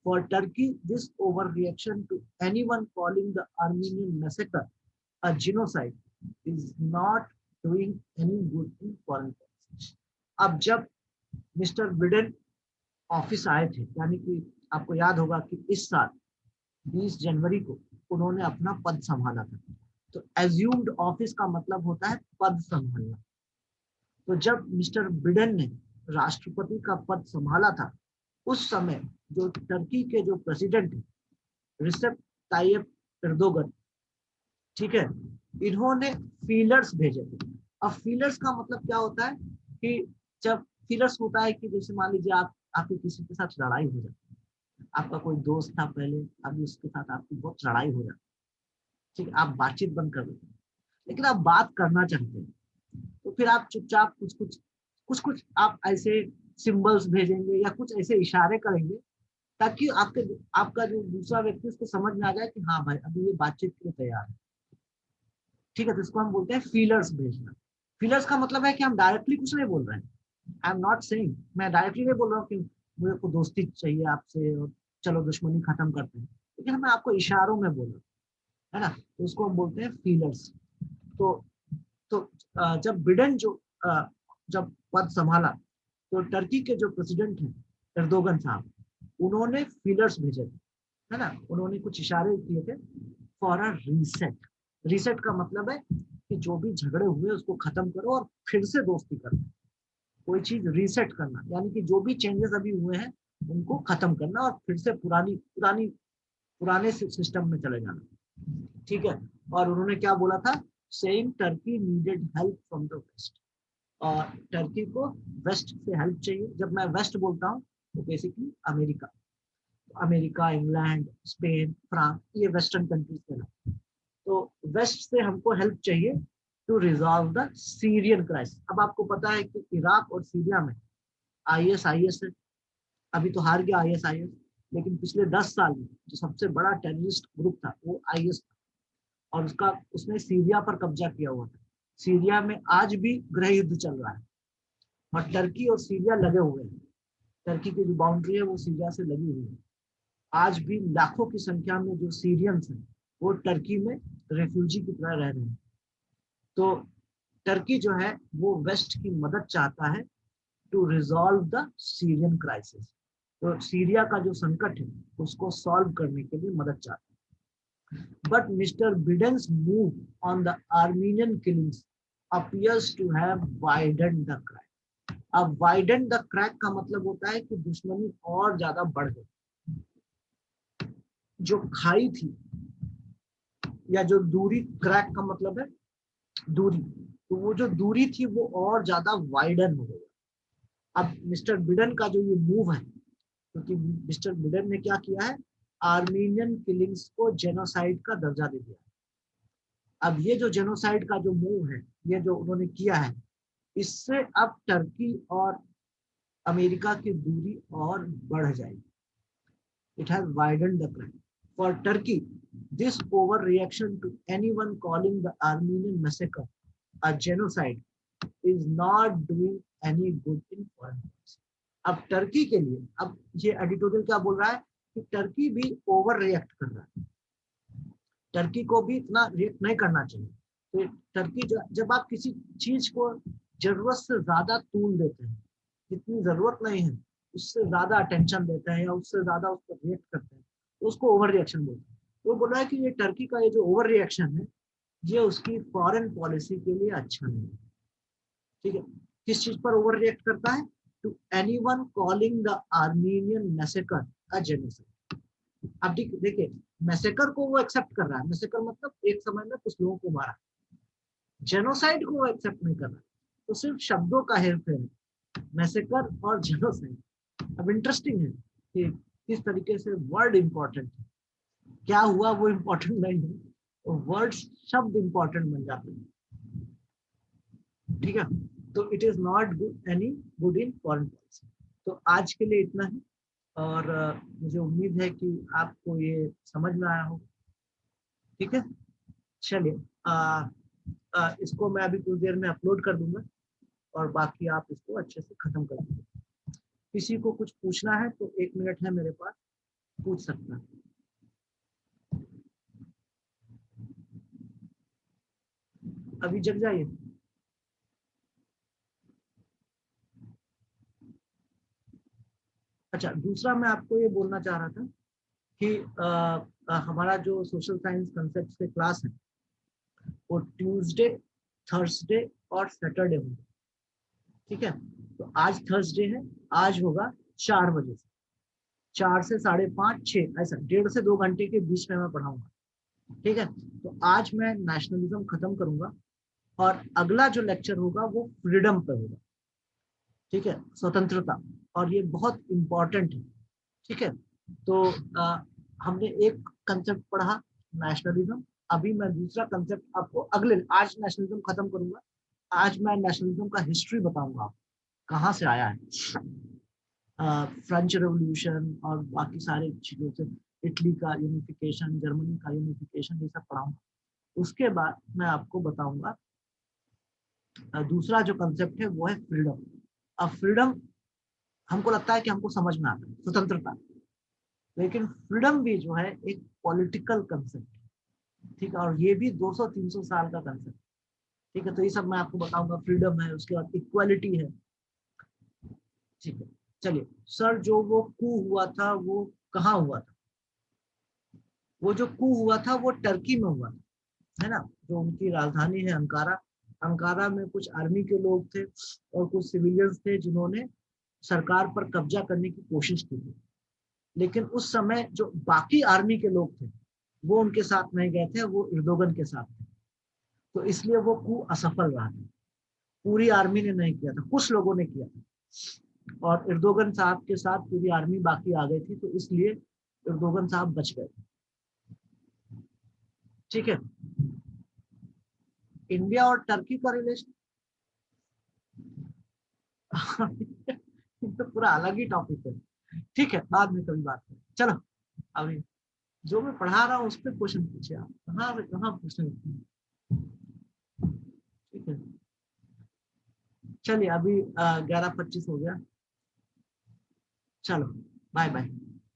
For Turkey, this overreaction to anyone calling the Armenian massacre a genocide is not doing any good in foreign policy. अब जब mister Biden office आए थे, यानी कि आपको याद होगा कि इस साल 20 जनवरी को उन्होंने अपना पद संभाला था। तो एज्यूम्ड ऑफिस का मतलब होता है पद संभालना। तो जब मिस्टर बिडेन ने राष्ट्रपति का पद संभाला था, उस समय जो टर्की के जो प्रेसिडेंट है रिसेप ताइयप एर्दोगन, ठीक है, इन्होंने फीलर्स भेजे थे। अब फीलर्स का मतलब क्या होता है कि जब फीलर्स होता है कि जैसे मान लीजिए आपकी किसी के साथ लड़ाई हो जाती है, आपका कोई दोस्त था पहले, अभी उसके साथ आपकी बहुत लड़ाई हो जाती है, ठीक है, आप बातचीत बंद कर देते हैं, लेकिन आप बात करना चाहते हैं, तो फिर आप चुपचाप कुछ आप ऐसे सिंबल्स भेजेंगे या कुछ ऐसे इशारे करेंगे ताकि आपका जो दूसरा व्यक्ति उसको समझ में आ जाए कि हाँ भाई अभी ये बातचीत के लिए तैयार है, ठीक है। तो इसको हम बोलते हैं फीलर्स भेजना। फीलर्स का मतलब है कि हम डायरेक्टली कुछ नहीं बोल रहे हैं। आई एम नॉट सेइंग, मैं डायरेक्टली नहीं बोल रहा हूँ कि मुझे को दोस्ती चाहिए आपसे और चलो दुश्मनी खत्म करते हैं, लेकिन मैं आपको इशारों में बोल रहा हूँ, है ना। तो उसको हम बोलते हैं फीलर्स। तो जब बिडेन जब पद संभाला तो टर्की के जो प्रेसिडेंट हैं एर्दोगन साहब, उन्होंने फीलर्स भेजे थे, है ना, उन्होंने कुछ इशारे किए थे फॉर अ रीसेट। रीसेट का मतलब है कि जो भी झगड़े हुए उसको खत्म करो और फिर से दोस्ती करो, कोई चीज रीसेट करना, यानी कि जो भी चेंजेस अभी हुए हैं उनको खत्म करना और फिर से पुराने सिस्टम में चले जाना, ठीक है। और उन्होंने क्या बोला था, saying Turkey needed help from the West, और टर्की को वेस्ट से हेल्प चाहिए। जब मैं वेस्ट बोलता हूँ तो basically America, England, Spain, France, ये वेस्टर्न कंट्रीज के नाम। तो वेस्ट से हमको हेल्प चाहिए to resolve the Syrian crisis. अब आपको पता है कि इराक और सीरिया में IS है, अभी तो हार गया IS, लेकिन पिछले 10 साल में जो सबसे बड़ा टेररिस्ट ग्रुप था वो IS था, और उसने सीरिया पर कब्जा किया हुआ था। सीरिया में आज भी गृह युद्ध चल रहा है और टर्की और सीरिया लगे हुए हैं। टर्की की जो बाउंड्री है वो सीरिया से लगी हुई है। आज भी लाखों की संख्या में जो सीरियंस हैं वो टर्की में रेफ्यूजी की तरह रह रहे हैं। तो टर्की जो है वो वेस्ट की मदद चाहता है to resolve the Syrian crisis. तो सीरिया का जो संकट है उसको सॉल्व करने के लिए मदद चाहता है। But Mr Biden's move on the Armenian killings appears to have widened the crack. अब वाइडेंड द क्रैक का मतलब होता है कि दुश्मनी और ज्यादा बढ़ गई। जो खाई थी या जो दूरी, क्रैक का मतलब है दूरी, तो वो जो दूरी थी वो और ज्यादा वाइडन हो गई। अब मिस्टर बिडेन का जो ये मूव है, क्योंकि मिस्टर बिडेन ने क्या किया है, आर्मीनियन किलिंग्स को जेनोसाइड का दर्जा दे दिया। अब ये जो जेनोसाइड का जो मूव है, ये जो उन्होंने किया है, इससे अब टर्की और अमेरिका की दूरी और बढ़ जाएगी। It has widened the crime. For Turkey, this overreaction to anyone calling the Armenian massacre a genocide is not doing any good in foreign policy. अब टर्की के लिए, अब ये एडिटोरियल क्या बोल रहा है कि टर्की भी ओवर रिएक्ट कर रहा है, टर्की को भी इतना रिएक्ट नहीं करना चाहिए। तो टर्की जब आप किसी चीज को जरूरत से ज्यादा तूल देते हैं, जितनी जरूरत नहीं है उससे ज्यादा अटेंशन देते हैं या उससे ज्यादा उस पर रिएक्ट करते हैं, तो उसको ओवर रिएक्शन बोलते हैं। तो बोला है कि ये टर्की का ये जो ओवर रिएक्शन है ये उसकी फॉरेन पॉलिसी के लिए अच्छा नहीं है, ठीक है। किस चीज पर ओवर रिएक्ट करता है, to anyone calling the Armenian massacre a genocide. अब देखिए, मैसेकर को वो एक्सेप्ट कर रहा है, मैसेकर मतलब एक समय में कुछ लोगों को मारा, जेनोसाइड को वो एक्सेप्ट नहीं कर रहा है। तो सिर्फ शब्दों का हेरफेर है, मैसेकर और जेनोसाइड। अब इंटरेस्टिंग है कि किस तरीके से वर्ड इंपॉर्टेंट है, क्या हुआ वो इंपॉर्टेंट नहीं है, तो वर्ड शब्द इंपॉर्टेंट बन जाते हैं, ठीक है। तो it is not good any good in foreign policy. तो आज के लिए इतना ही। और मुझे उम्मीद है कि आपको ये समझ में आया हो। ठीक है, चलिए इसको मैं अभी कुछ देर में अपलोड कर दूंगा और बाकी आप इसको अच्छे से खत्म कर दीजिए। किसी को कुछ पूछना है तो 1 मिनट है मेरे पास, पूछ सकता है। अभी जग जाइए। अच्छा, दूसरा मैं आपको ये बोलना चाह रहा था कि हमारा जो सोशल साइंस कंसेप्ट के क्लास है वो ट्यूसडे, थर्सडे और सैटरडे होगा। ठीक है, तो आज थर्सडे है, आज होगा 4 बजे से, 4 से 5:30, 6, ऐसा 1.5 से 2 घंटे के बीच में मैं पढ़ाऊंगा। ठीक है, तो आज मैं नेशनलिज्म खत्म करूंगा और अगला जो लेक्चर होगा वो फ्रीडम पे होगा। ठीक है, स्वतंत्रता, और ये बहुत इंपॉर्टेंट है। ठीक है, तो हमने एक कंसेप्ट पढ़ा नेशनलिज्म, अभी मैं दूसरा कंसेप्ट आपको अगले, आज नेशनलिज्म खत्म करूंगा, आज मैं नेशनलिज्म का हिस्ट्री बताऊंगा आपको, कहाँ से आया है, फ्रेंच रेवोल्यूशन और बाकी सारी चीजों से, इटली का यूनिफिकेशन, जर्मनी का यूनिफिकेशन, ये सब पढ़ाऊंगा। उसके बाद मैं आपको बताऊंगा दूसरा जो कंसेप्ट है वो है फ्रीडम। अब फ्रीडम हमको लगता है कि हमको समझ में आता है, स्वतंत्रता, लेकिन फ्रीडम भी जो है एक पॉलिटिकल कंसेप्ट है। ठीक है, और ये भी 200-300 साल का कंसेप्ट। ठीक है, तो ये सब मैं आपको बताऊंगा। फ्रीडम है, उसके बाद इक्वालिटी है। ठीक है, चलिए सर, जो वो कू हुआ था वो कहाँ हुआ था? वो जो कू हुआ था वो टर्की में हुआ था, है ना, जो उनकी राजधानी है अंकारा। अंकारा में कुछ आर्मी के लोग थे और कुछ सिविलियंस थे जिन्होंने सरकार पर कब्जा करने की कोशिश की थी। लेकिन उस समय जो बाकी आर्मी के लोग थे वो उनके साथ नहीं गए थे, वो इर्दोगन के साथ थे। तो इसलिए वो कू असफल रहा था। पूरी आर्मी ने नहीं किया था, कुछ लोगों ने किया था, और इर्दोगन साहब के साथ पूरी आर्मी बाकी आ गई थी, तो इसलिए इर्दोगन साहब बच गए। ठीक है, इंडिया और टर्की का रिलेशन तो पूरा अलग ही टॉपिक है। ठीक है, बाद में कभी बात करें। चलो, अभी जो मैं पढ़ा रहा हूँ उस पर क्वेश्चन पूछे आप, कहाँ पे कहाँ पूछने लगते हैं। ठीक है, चलिए अभी 11:25 हो गया। चलो, बाय बाय।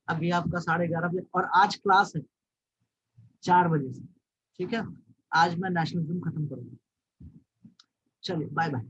अभी आपका 11:30 बजे, और आज क्लास है 4 बजे से। ठीक है, आज मैं नेशनलिज्म खत्म करूंगा। चलिए, बाय बाय।